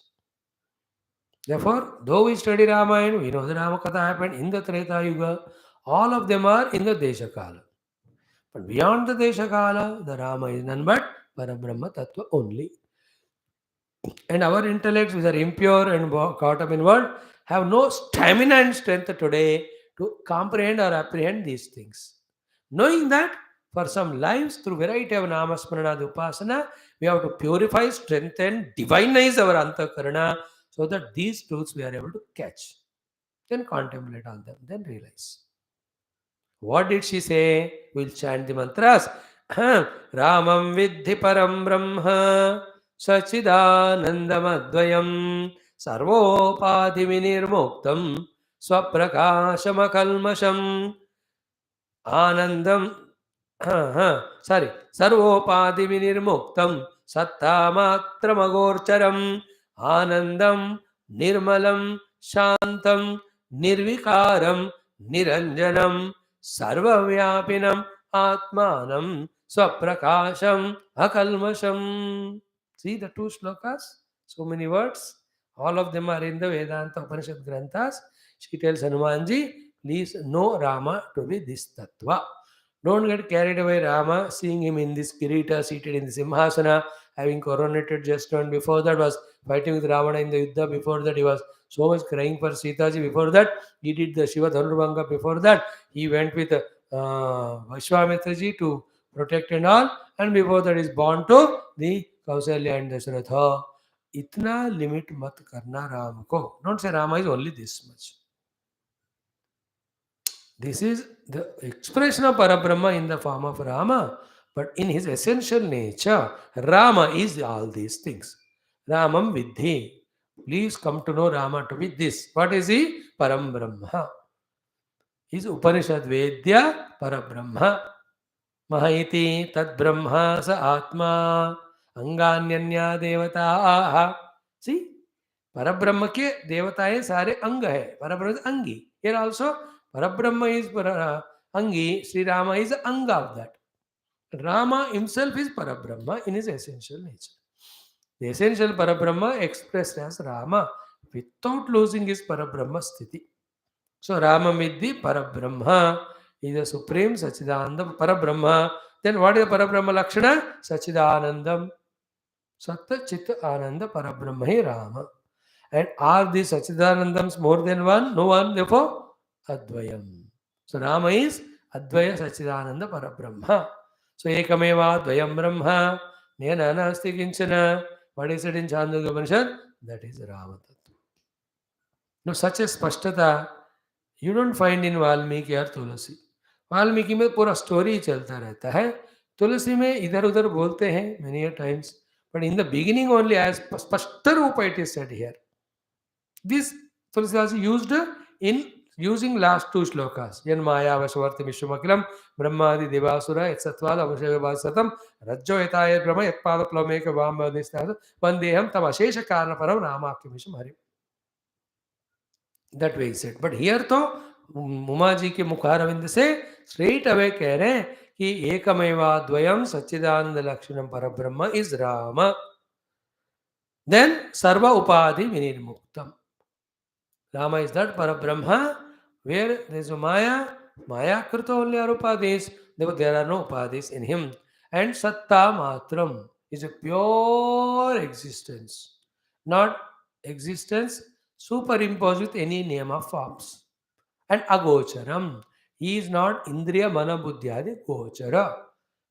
Therefore, though we study Ramayana, we know the Rama Katha happened in the Treta Yuga. All of them are in the Deshakala. But beyond the Deshakala, the Rama is none but Parabrahma Tattva only. And our intellects, which are impure and caught up in world, have no stamina and strength today to comprehend or apprehend these things. Knowing that, for some lives, through variety of namasmarana upasana, we have to purify, strengthen, divinize our antakarana, so that these truths we are able to catch. Then contemplate on them, then realize. What did she say? We'll chant the mantras. Ramam Vidhi Param Brahma Sachidanandamadvayam Sarvopadhi Vinirmuktam Swaprakashamakalmasham Anandam sorry Sarvopadhi Vinirmuktam Sattamatramagorcharam Anandam Nirmalam Shantam Nirvikaram Niranjanam Sarvavyapinam Atmanam Swaprakasham Akalmasham. See the two slokas? So many words. All of them are in the Vedanta Upanishad Granthas. She tells Hanumanji, please know Rama to be this Tattva. Don't get carried away Rama, seeing him in this Kirita, seated in the Simhasana, having coronated just one. Before that was fighting with Ravana in the Yuddha. Before that he was so much crying for Sitaji. Before that he did the Shiva Dhanurvanga. Before that he went with Vishwamitraji to protect and all. And before that is born to the Kausalya and Dasharatha. Itna limit mat karna Ram ko. Don't say Rama is only this much. This is the expression of Parabrahma in the form of Rama, but in his essential nature, Rama is all these things. Ramam Vidhi. Please come to know Rama to be this. What is he? Param Brahma. He is Upanishad Vedya Parabrahma. Mahaiti Tad Brahma Sa Atma Anganyanya Devata. See? Parabrahma के देवता है सारे अंग है. Parabrahma is अंगी. Here also Parabrahma is Angi, Sri Rama is Anga of that. Rama himself is Parabrahma in his essential nature. The essential Parabrahma expressed as Rama without losing his Parabrahma sthiti. So Rama Midhi Parabrahma is the supreme Sachidananda Parabrahma. Then what is the Parabrahma Lakshana? Sachidanandam. Satta Chitta Ananda Parabrahma hi Rama. And are these Sachidanandams more than one? No one, therefore Advayam. So Rama is Advaya Sachidananda Parabrahma. So Ekameva Dvayam Brahma Nena Nasti Kinchana. What is it in Chandogya Upanishad? That is Rama Tattva. Now such a spashtata you don't find in Valmiki or Tulasi. Valmiki में पूरा story चलता रहता है. तुलसी में इधर उधर बोलते हैं many a times, but in the beginning only as spashta rupa it is said here. This Tulsidas used in using last two shlokas. Yan maya vashavarti vishwamakilam brahmadi devasura etsatvala avashavasatam rajjo etaya brahma yatpada plameka vambadistasa vandeham tam ashesha karana param ramakimisham harim. That way he said. But here to Uma ji के मुखारविंद से straight away कह रहे हैं कि एकमेवा द्वयम सच्चिदानंद लक्षणम परब्रह्म is Ram. Then सर्व उपाधि विनिर्मुक्तम. Rama is that Parabrahma where there is a Maya. Maya Krita only are upadhis. There are no upadhis in him. And Satta Matram is a pure existence. Not existence superimposed with any name of forms. And Agocharam. He is not Indriya Mana Buddhyadi Gochara.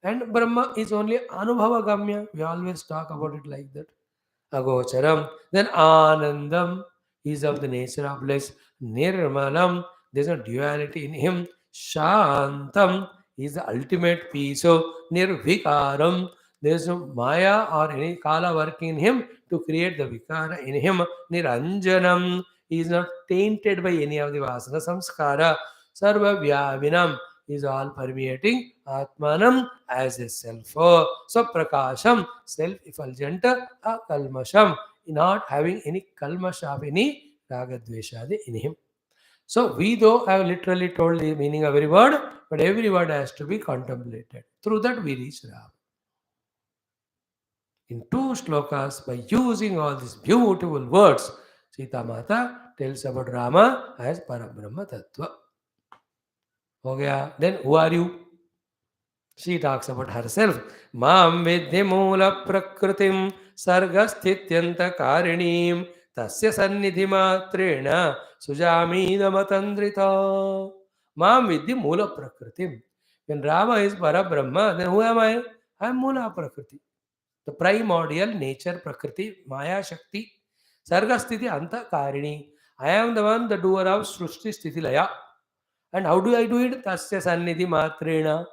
And Brahma is only Anubhava Gamya. We always talk about it like that. Agocharam. Then Anandam. He is of the nature of bliss. Nirmalam, there is no duality in him. Shantam, he is the ultimate peace. So Nirvikaram, there is no Maya or any Kala working in him to create the Vikara in him. Niranjanam, he is not tainted by any of the Vasana Samskara. Sarva Vyavinam, he is all permeating. Atmanam as a self. So Prakasham, self-effulgent. Akalmasham, not having any kalmasha of any ragadveshadi in him. So we though have literally told the meaning of every word, but every word has to be contemplated. Through that we reach Rama. In two shlokas, by using all these beautiful words, Sita Mata tells about Rama as Parabrahma Tattva. Ho gaya. Then who are you? She talks about herself. Mam vidhi moola prakritim sargasthithyanta karinim tasya sannidhi matrena sujami damatandrita. Mam vidhi moola prakritim. When Rama is Parabrahma, then who am I? I am Moola Prakriti. The primordial nature Prakriti, Maya Shakti, Sarga Sthiti Anta Karini. I am the one, the doer of Srushti Sthiti Laya. And how do I do it? Tasya Sannidhi Matrena.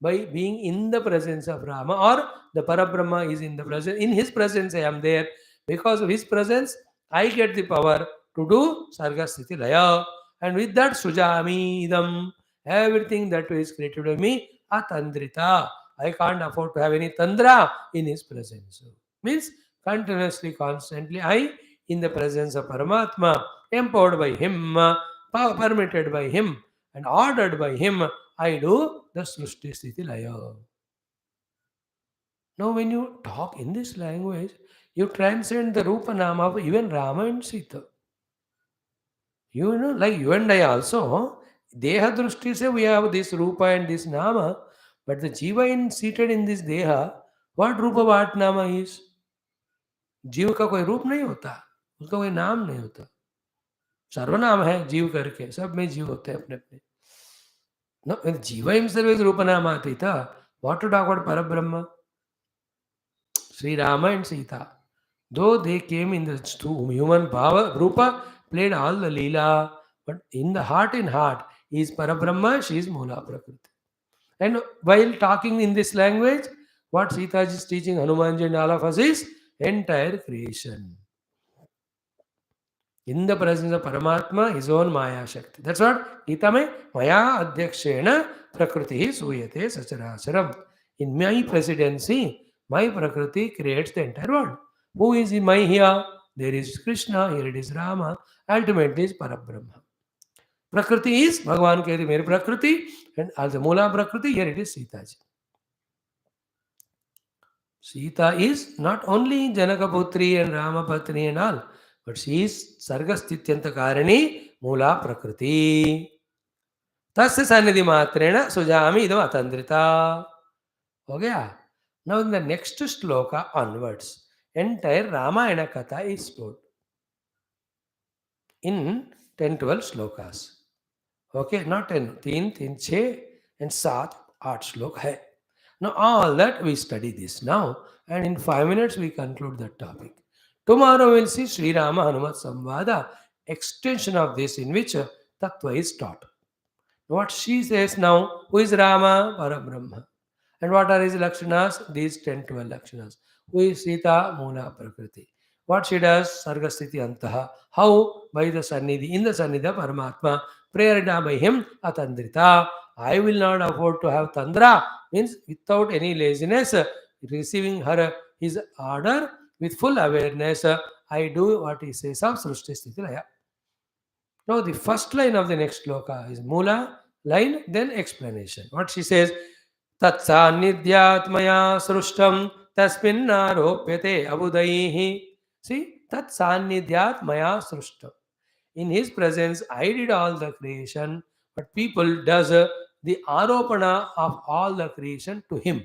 By being in the presence of Rama, or the Parabrahma is in the presence. In his presence, I am there. Because of his presence, I get the power to do Sarga Sthiti Laya. And with that, Sujami Idam, everything that is created by me, Atandrita. I can't afford to have any Tandra in his presence. Means continuously, constantly, I in the presence of Paramatma, empowered by him, permitted by him, and ordered by him, I do the Srushti Sthiti Laya. Now, when you talk in this language, you transcend the Rupa Nama of even Rama and Sita. You know, like you and I also, Deha Drushti say we have this Rupa and this Nama, but the Jiva in seated in this Deha, what Rupa, what Nama is? जीव का कोई रूप नहीं होता, उसका कोई नाम नहीं होता, सर्वनाम है जीव करके, सब में जीव होते हैं अपने अपने. No, when Jiva himself is Rupanama Atita, what to talk about Parabrahma? Sri Rama and Sita, though they came in the human bhava, Rupa played all the Leela, but in the heart is Parabrahma, she is Moola Prakriti. And while talking in this language, what Sita is teaching Hanumanji and all of us is entire creation. In the presence of Paramatma, his own Maya Shakti. That's what Gita mein Maya Adhyakshena Prakriti Suyate Sacharacharam. In my presidency, my Prakriti creates the entire world. Who is in my here? There is Krishna, here it is Rama, ultimately is Parabrahma. Prakriti is Bhagavan कहते मेरी Prakriti, and as the Moola Prakriti, here it is Sita ji. Sita is not only Janaka Putri and Rama Patni and all, but she is Sargasthithyanta Karani Moola Prakriti. Tasya Sannidhi Matrena Sujami Idam Atandrita. Okay? Now in the next sloka onwards, entire Ramayana Katha is told in 10-12 slokas. Okay, not 10, 3, 6 and 7, 8 slok hai. Now all that we study this now, and in 5 minutes we conclude that topic. Tomorrow we'll see Sri Rama Hanuman Samvada, extension of this in which Tattva is taught. What she says now, who is Rama? Parabrahma. And what are his lakshanas? These 10-12 lakshanas. Who is Sita? Moola Prakriti. What she does? Sargasthiti Antaha. How? By the Sannidhi. In the Sannidhi of Paramatma. Prayerna by him. Atandrita. I will not afford to have Tandra. Means without any laziness. Receiving her his order with full awareness. I do what he says of Srushti Sthiti Laya. Now the first line of the next sloka is Moola line, then explanation. What she says, Tat Sannidhyatmaya Srushtam Tasminnaropyate Abudaihi. See, Tat Sannidhyatmaya Srushtam. In his presence, I did all the creation, but people does the aropana of all the creation to him.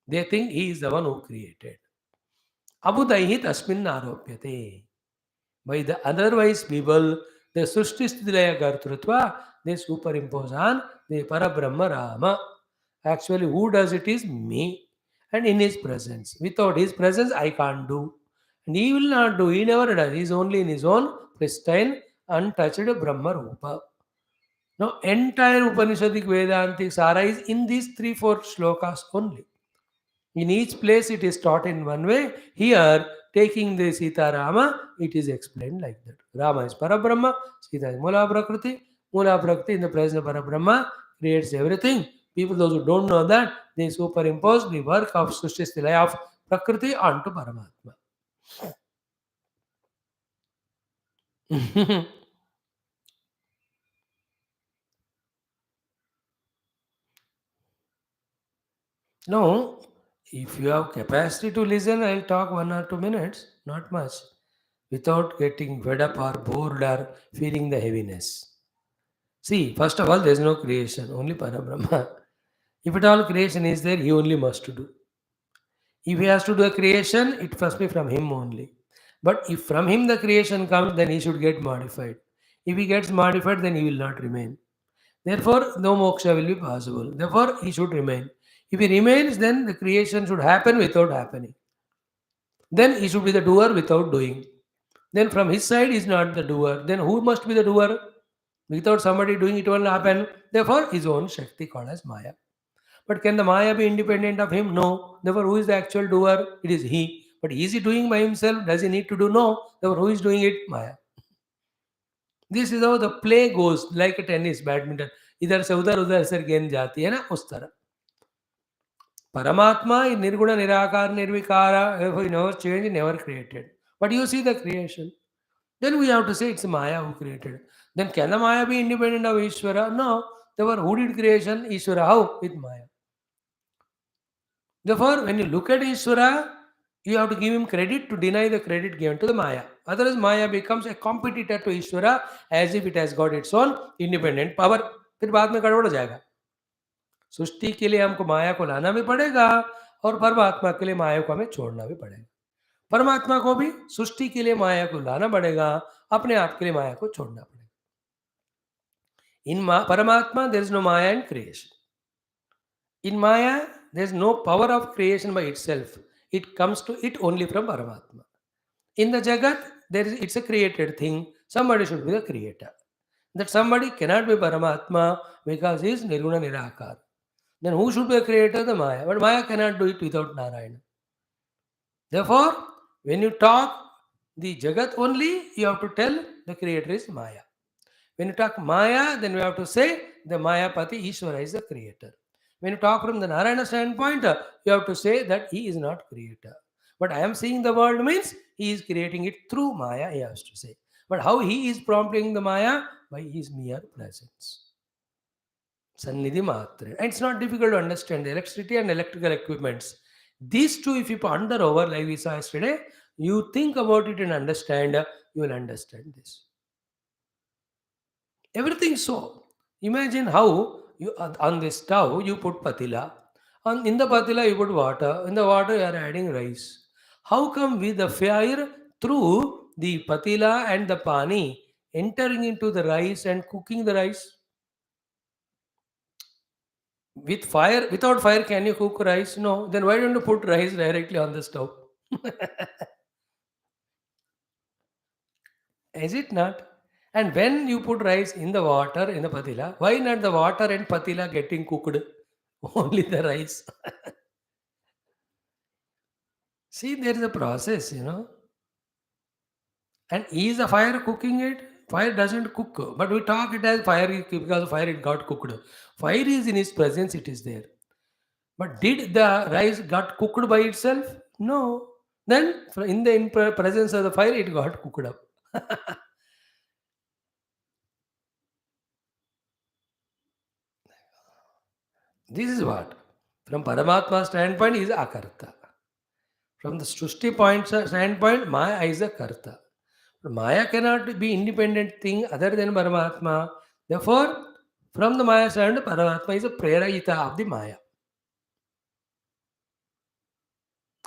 They think he is the one who created. Abudaihi Tasminnaropyate. By the otherwise people, the Srushti Sthilaya Gartrutva, they superimpose on the Parabrahma Rama. Actually, who does it is me. And in his presence. Without his presence, I can't do. And he will not do. He never does. He is only in his own pristine, untouched Brahma Rupa. Now, entire Upanishadic Vedantic Sara is in these 3-4 shlokas only. In each place it is taught in one way. Here, taking the Sita Rama, it is explained like that. Rama is Parabrahma, Sita is Moola Prakriti. Moola Prakriti in the presence of Parabrahma creates everything. People, those who don't know that, they superimpose the work of Srushti Sthilaya of Prakriti onto Paramatma. No, if you have capacity to listen, I'll talk 1 or 2 minutes, not much, without getting fed up or bored or feeling the heaviness. See, first of all, there is no creation, only Parabrahma. If at all creation is there, he only must do. If he has to do a creation, it must be from him only. But if from him the creation comes, then he should get modified. If he gets modified, then he will not remain. Therefore, no moksha will be possible. Therefore, he should remain. If he remains, then the creation should happen without happening. Then he should be the doer without doing. Then from his side is not the doer. Then who must be the doer? Without somebody doing, it won't happen. Therefore, his own Shakti called as Maya. But can the Maya be independent of him? No. Therefore, who is the actual doer? It is he. But is he doing by himself? Does he need to do? No. Therefore, who is doing it? Maya. This is how the play goes, like a tennis, badminton. इधर से उधर गेंद जाती है ना, उस तरह. Paramatma is Nirguna, Nirakara, Nirvikara, he never changed, never created. But you see the creation. Then we have to say it's Maya who created. Then can the Maya be independent of Ishvara? No. Therefore, who did creation? Ishvara. How? With Maya. Therefore, when you look at Ishvara, you have to give him credit to deny the credit given to the Maya. Otherwise, Maya becomes a competitor to Ishvara as if it has got its own independent power. फिर बाद में गड़बड़ हो जाएगा. सृष्टि के लिए हमको माया को लाना भी पड़ेगा और परमात्मा के लिए माया को हमें छोड़ना भी पड़ेगा. परमात्मा को भी सृष्टि के लिए माया को लाना पड़ेगा, अपने आप के लिए माया को छोड़ना पड़ेगा. In Paramatma there is no maya in creation. In maya there is no power of creation by itself. It comes to it only from Paramatma. In the jagat there is it's a created thing. somebody should be the creator. That somebody cannot be Paramatma because he is Nirguna Nirakara. Then who should be the creator? The Maya. But Maya cannot do it without Narayana. Therefore, when you talk the Jagat only, you have to tell the creator is Maya. When you talk Maya, then we have to say the Mayapati Ishvara is the creator. When you talk from the Narayana standpoint, you have to say that he is not creator. But I am seeing the world means he is creating it through Maya, he has to say. But how he is prompting the Maya? By his mere presence. Sannidhi Matra. And it's not difficult to understand the electricity and electrical equipments. These two, if you ponder over, like we saw yesterday, you think about it and understand, you will understand this. Everything so. Imagine how you on the stove you put patila. In the patila you put water. In the water you are adding rice. How come with the fire through the patila and the pani entering into the rice and cooking the rice? With fire, without fire, can you cook rice? No. Then why don't you put rice directly on the stove? Is it not? And when you put rice in the water, in the patila, why not the water and patila getting cooked? Only the rice. See, there is a process, And is the fire cooking it? Fire doesn't cook. But we talk it as fire because of fire it got cooked. Fire is in his presence, it is there. But did the rice got cooked by itself? No. Then in the presence of the fire, it got cooked up. This is what? From Paramatma standpoint is Akarta. From the Srushti point standpoint, Maya is a Karta. But Maya cannot be independent thing other than Paramatma. Therefore, from the Maya standpoint, Paramatma is a Prayayita of the Maya.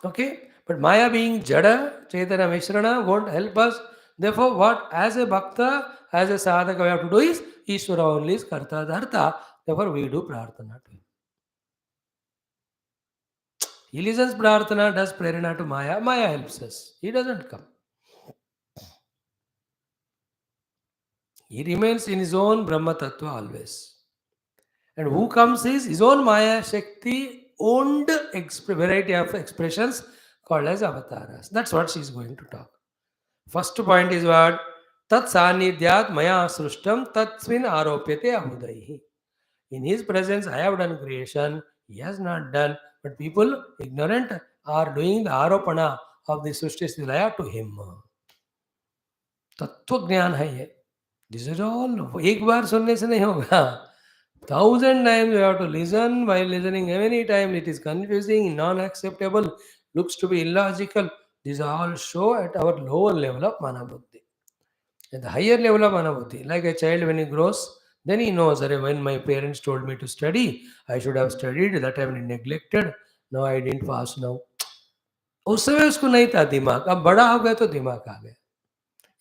Okay? But Maya being Jada, Chaitanya Mishrana won't help us. Therefore, what as a Bhakta, as a Sadhaka we have to do is Ishvara only is Karta Dharta. Therefore, we do Prarthana to him. He listens Prarthana, does Prerana to Maya. Maya helps us. He doesn't come. He remains in his own Brahma Tattva always. And who comes is his own Maya Shakti owned variety of expressions called as avatars. That's what she is going to talk. First point is what? Tat sanidhyat maya srushtam tatsvin aropyate ahudaihi. In his presence, I have done creation. He has not done. But people, ignorant, are doing the aropana of the Srushti Sthilaya to him. Tattva Jnana hai ye. This is all. एक बार सुनने से नहीं होगा. 1,000 times you have to listen. While listening many times, it is confusing, non-acceptable, looks to be illogical. These all show at our lower level of Manabuddhi. At the higher level of Manabuddhi, like a child when he grows, Then he knows that when my parents told me to study, I should have studied. That time I neglected. No, I didn't pass now. उस समय उसको नहीं था दिमाग, अब बड़ा हो गया तो दिमाग आ गया.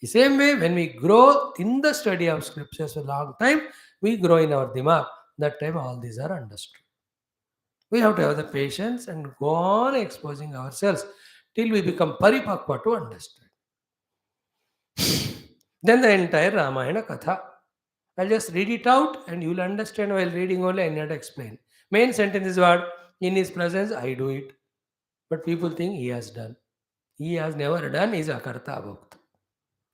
The same way, when we grow in the study of scriptures for a long time, we grow in our dimag. That time all these are understood. We have to have the patience and go on exposing ourselves till we become paripakva to understand. Then the entire Ramayana Katha. I'll just read it out and you'll understand while reading only. I need to explain. Main sentence is what? In his presence, I do it. But people think he has done. He has never done. He is akarta bhakta.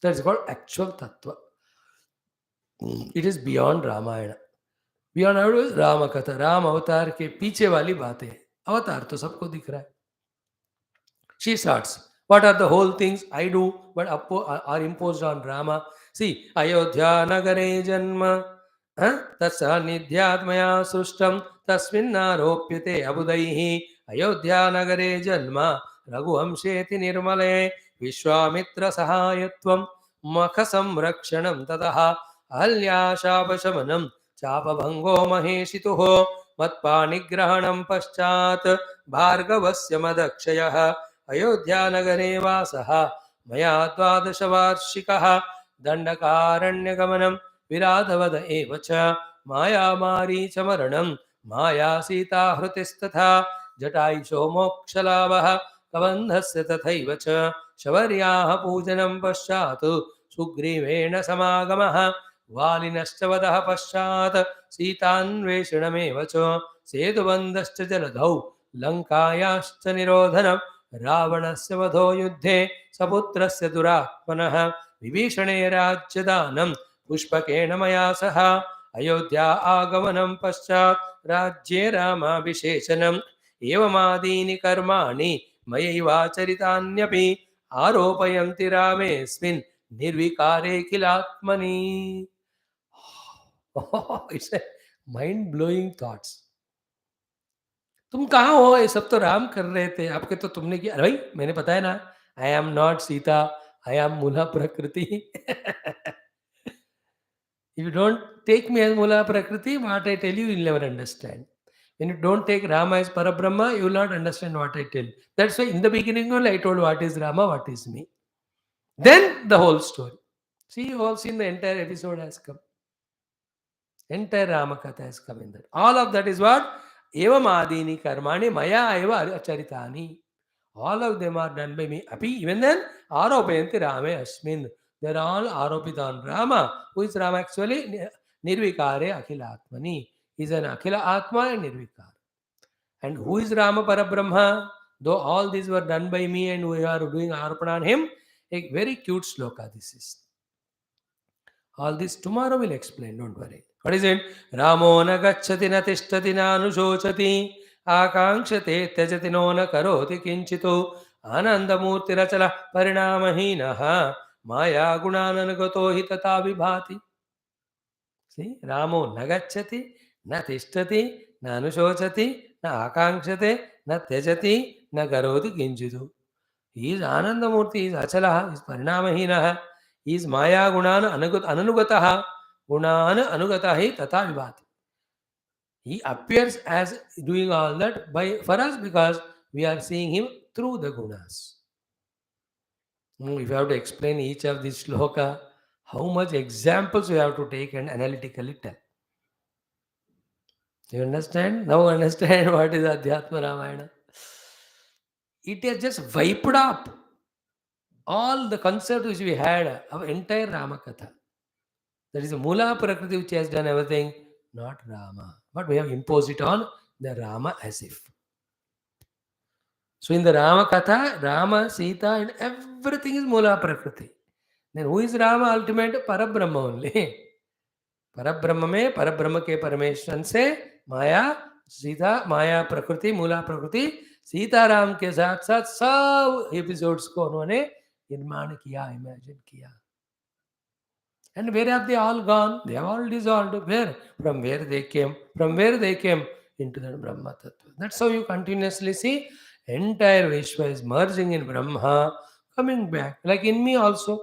That's called actual tattva. It is beyond Ramayana. Beyond our Rama Katha. Ram अवतार के पीछे वाली बातें. अवतार तो सबको दिख रहा है. She starts. What are the whole things I do but are imposed on Rama? See, Ayodhya Nagare Janma. Tatsa Nidhyatmaya Srustam Tasminnaropyate Abudaihi Ayodhya Nagare Janma Raghuamsheti Nirmale Vishwamitra Sahayatvam Makhasam Rakshanam Tataha Ahalya Shapashamanam Chapabhango Maheshituho Matpanigrahanam Paschat Bhargavasya Madakshayah अयोध्यानगरे वासः मया द्वादशवार्षिकः दण्डकारण्यगमनं विराधवद एव च मायामारीचमरणं माया सीताहृतिस्तथा जटायुषो मोक्षलाभः कबन्धस्य तथैव च शबर्याः पूजनं पश्चात् सुग्रीवेण समागमः वालिनश्च वधः पश्चात् सीतान्वेषणमेव च सेतुबन्धश्च जलधौ लङ्कायाश्च निरोधनं रावणस्य वधो युद्धे सपुत्रस्य दुरात्मनः विभीषणे राज्यदानं पुष्पकेण मया सह अयोध्या आगमनं पश्चात् राज्ये रामाभिषेचनम् एवमादीनि कर्माणि मयैवाचरितान्यपि आरोपयन्ति रामेऽस्मिन् निर्विकारे किलात्मनि. It's a mind-blowing thoughts. तुम कहाँ हो? ये सब तो राम कर रहे थे, आपके तो तुमने किया. भाई मैंने बताया ना, I am not Sita, I am मूला प्रकृति. If you don't take me as Mula Prakriti, what I tell you, you'll never understand. When you don't take Rama as Parabrahma, you will not understand what I tell. That's why in the beginning only I told what is Rama, what is me. Then the whole story. See, you all seen the entire episode has come. Entire Rama Katha has come in that. All of that is what? Evam adini karmani maya eva acharitani. All of them are done by me. Api, even then, aropayanti Rame asmin. They're all aropita on Rama. Who is Rama actually? Nirvikare Akhila Atmani. He's an Akhila Atma and Nirvikara. And who is Rama Parabrahma? Though all these were done by me and we are doing Arpana on him, a very cute sloka this is. All this tomorrow will explain, don't worry. What is it? Ramo na gacchati na tishtati na anushochati आकांक्षते त्यजति no न करोति किंचितो आनंदमूर्तिरचल परिणामहीनः माया गुणाननुगतो हि तथा विभाति. See, Ramo न गच्छति न तिष्ठति न अनुशोचति न आकांक्षते न त्यजति न करोति किंचितो. He is Anandamurti, he is Achala, he is Parinamahinah, he is Maya Gunana Ananugataha, Gunana Anugatahi Tata Vibhati. He appears as doing all that for us because we are seeing him through the gunas. If you have to explain each of these shloka, how much examples we have to take and analytically tell. You understand? Now understand what is Adhyatma Ramayana. It has just wiped up all the concept which we had of entire Rama Katha. That is a Mula Prakriti which has done everything, not Rama. But we have imposed it on the Rama as if. So in the Rama Katha, Rama, Sita and everything is Mula Prakriti. Then who is Rama? Ultimate Parabrahma only. Parabrahma में Parabrahma के परमेश्वर से माया सीता माया प्रकृति मूला प्रकृति सीताराम के साथ साथ सब एपिसोड्स को उन्होंने निर्माण किया, इमेजिन किया. And where have they all gone? They have all dissolved. Where? From where they came. From where they came into the Brahma Tattva. That's how you continuously see entire Vishwa is merging in Brahma, coming back. Like in me also.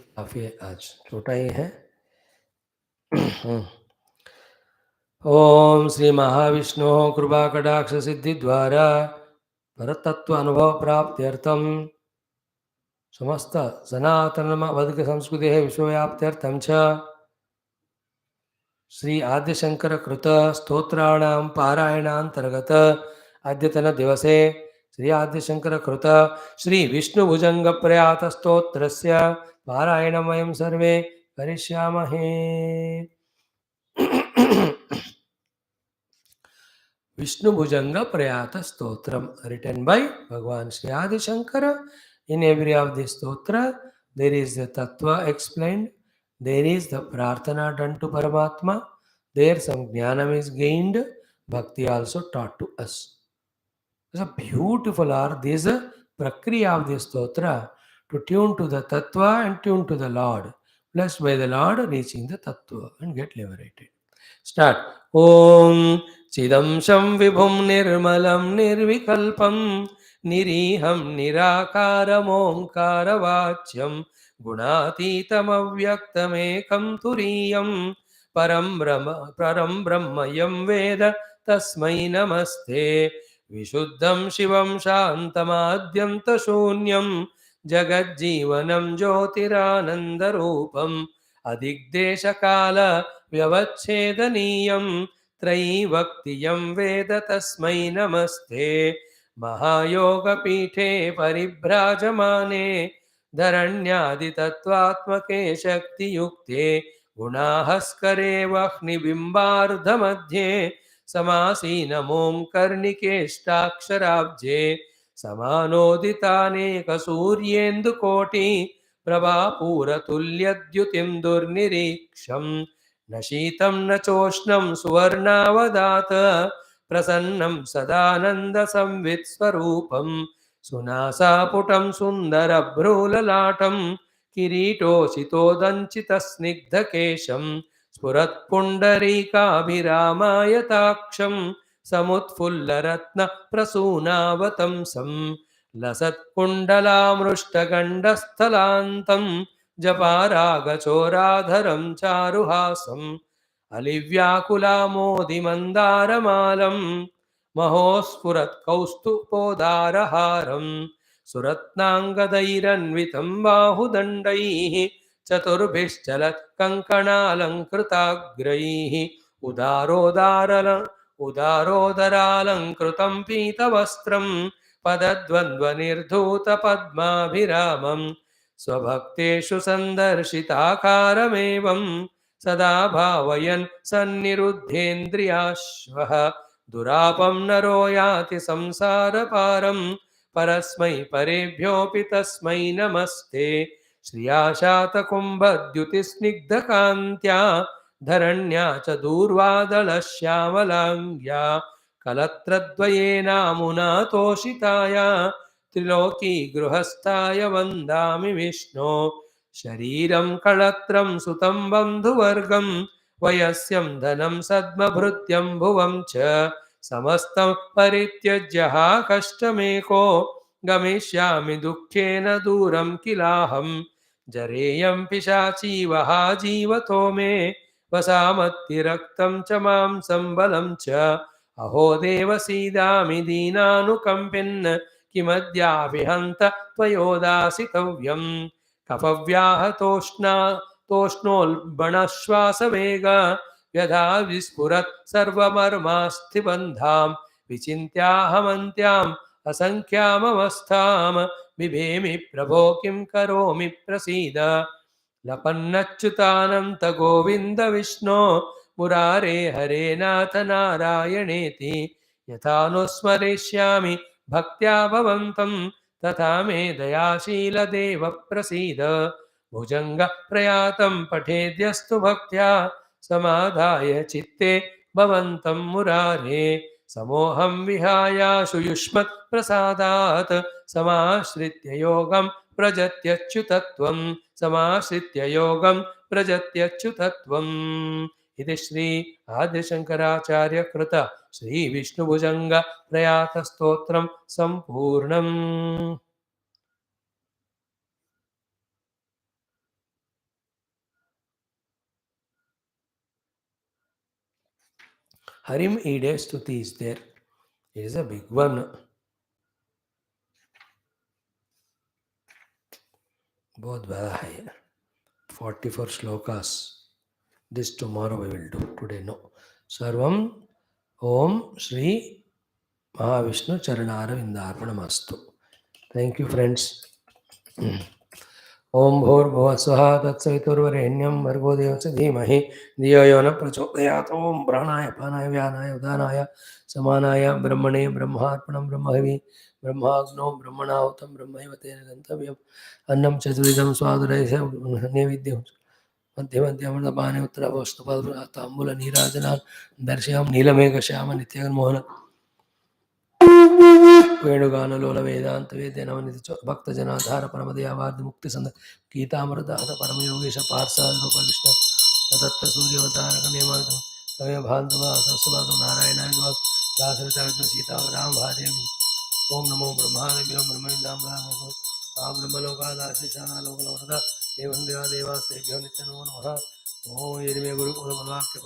काफी आज छोटा ही है। ओम श्री महाविष्णु कृपा कटाक्ष सिद्धि द्वारा परतत्व अनुभव प्राप्त्यर्थम समस्त सनातन वैदिक संस्कृति विश्वव्याप्त्यर्थम च श्री आद्यशंकर कृत स्तोत्राणां पारायणांतर्गत अद्यतन दिवसे श्री आद्यशंकर कृत श्री विष्णु भुजंग प्रयात स्तोत्रस्य पारायणं वयं सर्वे करिष्यामहे। Vishnu Bhujanga Prayatha Stotram, written by Bhagwan Sri Adi Shankara. In every of the stotra, there is the Tattva explained, there is the Prarthana done to Paramatma, there some Jnanam is gained, Bhakti also taught to us. It's a beautiful art. This is a prakriya of the stotra to tune to the Tattva and tune to the Lord. Blessed by the Lord, reaching the Tattva and get liberated. Start. Om Chidamsham Vibhum Nirmalam Nirvikalpam Niriham Nirakaram Omkaravachyam Gunatitam Avyaktamekam Turiyam Param Brahmayam Veda Tasmai Namaste Vishuddham Shivam Shantamadhyanta Shunyam Jagadjivanam Jyotiranandarupam Adigdeshakala Vyavachedhaniyam Traivaktiyam Veda Tasmai Namaste Mahayoga Pithe Paribrajamane Dharanyadi Tattvatmake Shakti Yukte Gunahaskare Vahni Bimbardha Madhye Samasinamom Karnikeshtaksharabje Samanoditane Kasuryendu Koti Prabhapuratulyadhyutim Durniriksham Nashitam Nachoshnam Suvarnavadata Prasannam Sadananda Samvit Swarupam Sunasaputam Sundara Brulalatam Kirito Sitodanchita Snigdhakesham Spurat Pundarikabhiramayataaksham Samutfullaratna Prasunavatamsam Lasat Kundalamruштagandasthalantam Japaragachoradharam Charuhasam Alivyakulamodimandharamalam Mahosfurat Kaustupodaraharam Suratnangadairanvitam Bahudandaihi Chaturbhishchalat Kankanalankritagraihi Udarodaralam Pitavastram Padadvandvanirduta Padmabhiramam Swabhakteshu Sandarshitakaramevam Sada Bhavayan Sanniruddhendriyashvaha Durapam Naroyati Samsara Param Parasmai Parebhyopi Tasmai Namaste Shriyashata Kumbhadyutisnigdhakantya Dharanya cha Durvadala Shyamalangya Kalatradvayena Amuna Toshitaya Triloki Gruhastaya Vandami Vishnu Shariram Kalatram Sutam Bandhuvargam Vayasyam Dhanam Sadma Bhrutyam Bhuvam Cha Samastam Parityajyaha Kashtameko Gamishyami Dukkhena Duram Kilaham Jareyam Pishachi Vaha Jivato Me Vasamattiraktam Cha Mam Sambalam Cha Aho Deva Sidami Deenanukampin Kimadhyavihanta Tvayodasitavyam Kapavyaha Toshnolbanashvasavega Yadha Vispurat Sarvamarmasthibandham Vichintyahamantyam Asankhyamastham Vibhemi Prabho Kim Karomi Prasida Lapannachyutananta Govinda Vishnu Murare Hare Natha Narayaneti Yathanusmarishyami Bhaktya Bhavantam Tatha Me Dayashila Deva Prasida Bhujanga Prayatam Patedyastu Bhaktya Samadhaya Chitte Bhavantam Murare Samoham Vihaya Shuyushmat Prasadat Samashritya Yogam Prajatyachyutatvam Samashritya Yogam Prajatyachyutatvam Iti Shri Adi Shankaracharya Krita Shri Vishnu Bhujanga Prayatha Stotram Sampurnam. Harim Ide Stuti is there. It is a big one. बहुत बड़ा है. 44 shlokas. This tomorrow we will do. Today no. Sarvam Om Shri Mahavishnu Charanara Vindarpanamastu. Thank you, friends. ओम भूर्भुवः स्वः तत्सवितुर्वरेण्यं भर्गो देवस्य धीमहि धियो यो न प्रचोदयात् ओम प्राणाय अपानाय व्यानाय उदानाय समानाय ब्रह्मणे ब्रह्मार्पणं ब्रह्महवि ब्रह्माग्नो ब्रह्मणाहुतं ब्रह्मैव तेन गन्तव्यम् अन्नं चतुर्विधं स्वादुरैः नैवेद्यं मध्ये मध्ये अमृतपाने उत्तरवस्तुताम्बूलनीराजनान् दर्शयामि नीलमेघश्याम नित्यगन्मोहन वेणुगानलोल वेदांत वेद्य नवनिधि भक्तजनाधार परमदयावार्ध मुक्ति संद गीतामृतहत परमयोगेश पार्षद गोपालकृष्ण तदत्त सूर्यवतारक नियमार्थ तवे भान्तवासुवासु नारायणाय दासरतार्जुन सीता राम भादेवी ओम नमो ब्रह्मादिभ्यो ब्रह्मविद्यां ब्रह्मलोकादाशिशालोकलोकदा एवं देवास्तेभ्यो नित्य नमो नमः ओम यदिमे गुरु वाक्य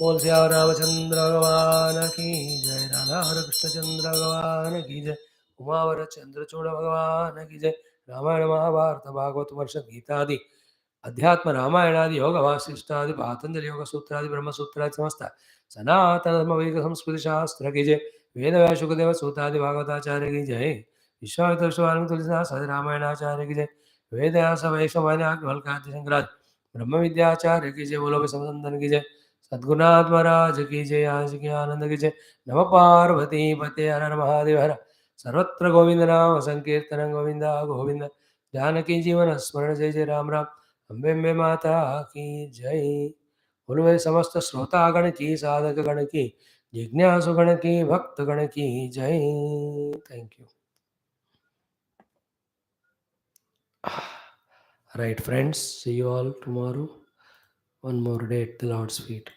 बोल श्याम रामचंद्र भगवान की जय राधा कृष्ण चंद्र भगवान की जय उमावर चंद्रचूड़ भगवान की जय रामायण महाभारत भागवत वर्ष गीतादि अध्यात्म रामायणादि योग वासिष्ठादि पातंजलि योग सूत्रादि ब्रह्म सूत्रादि समस्त सनातन धर्म वैदिक संस्कृति शास्त्र की जय वेद व्यास शुकदेव सूतादि भागवताचार्य की जय विश्वामित्र विश्वामित्र तुलसीदास सद रामायणाचार्य की जय वेद व्यास वैष्णव शंकराचार्य ब्रह्म विद्याचार्य की जय बोलो समंदन की जय सद्गुरुनाथ महाराज की जय आज की आनंद की जय नम पार्वती पते हर हर महादेव हर सर्वत्र गोविंद नाम संकीर्तन गोविंद गोविंद जानकी जीवन स्मरण जय जय राम राम अम्बे अम्बे माता की जय बोलो मेरे समस्त श्रोतागण की साधक गण की जिज्ञासु गण की भक्त गण की जय thank you right friends, see you all tomorrow. One more day at the Lord's feet.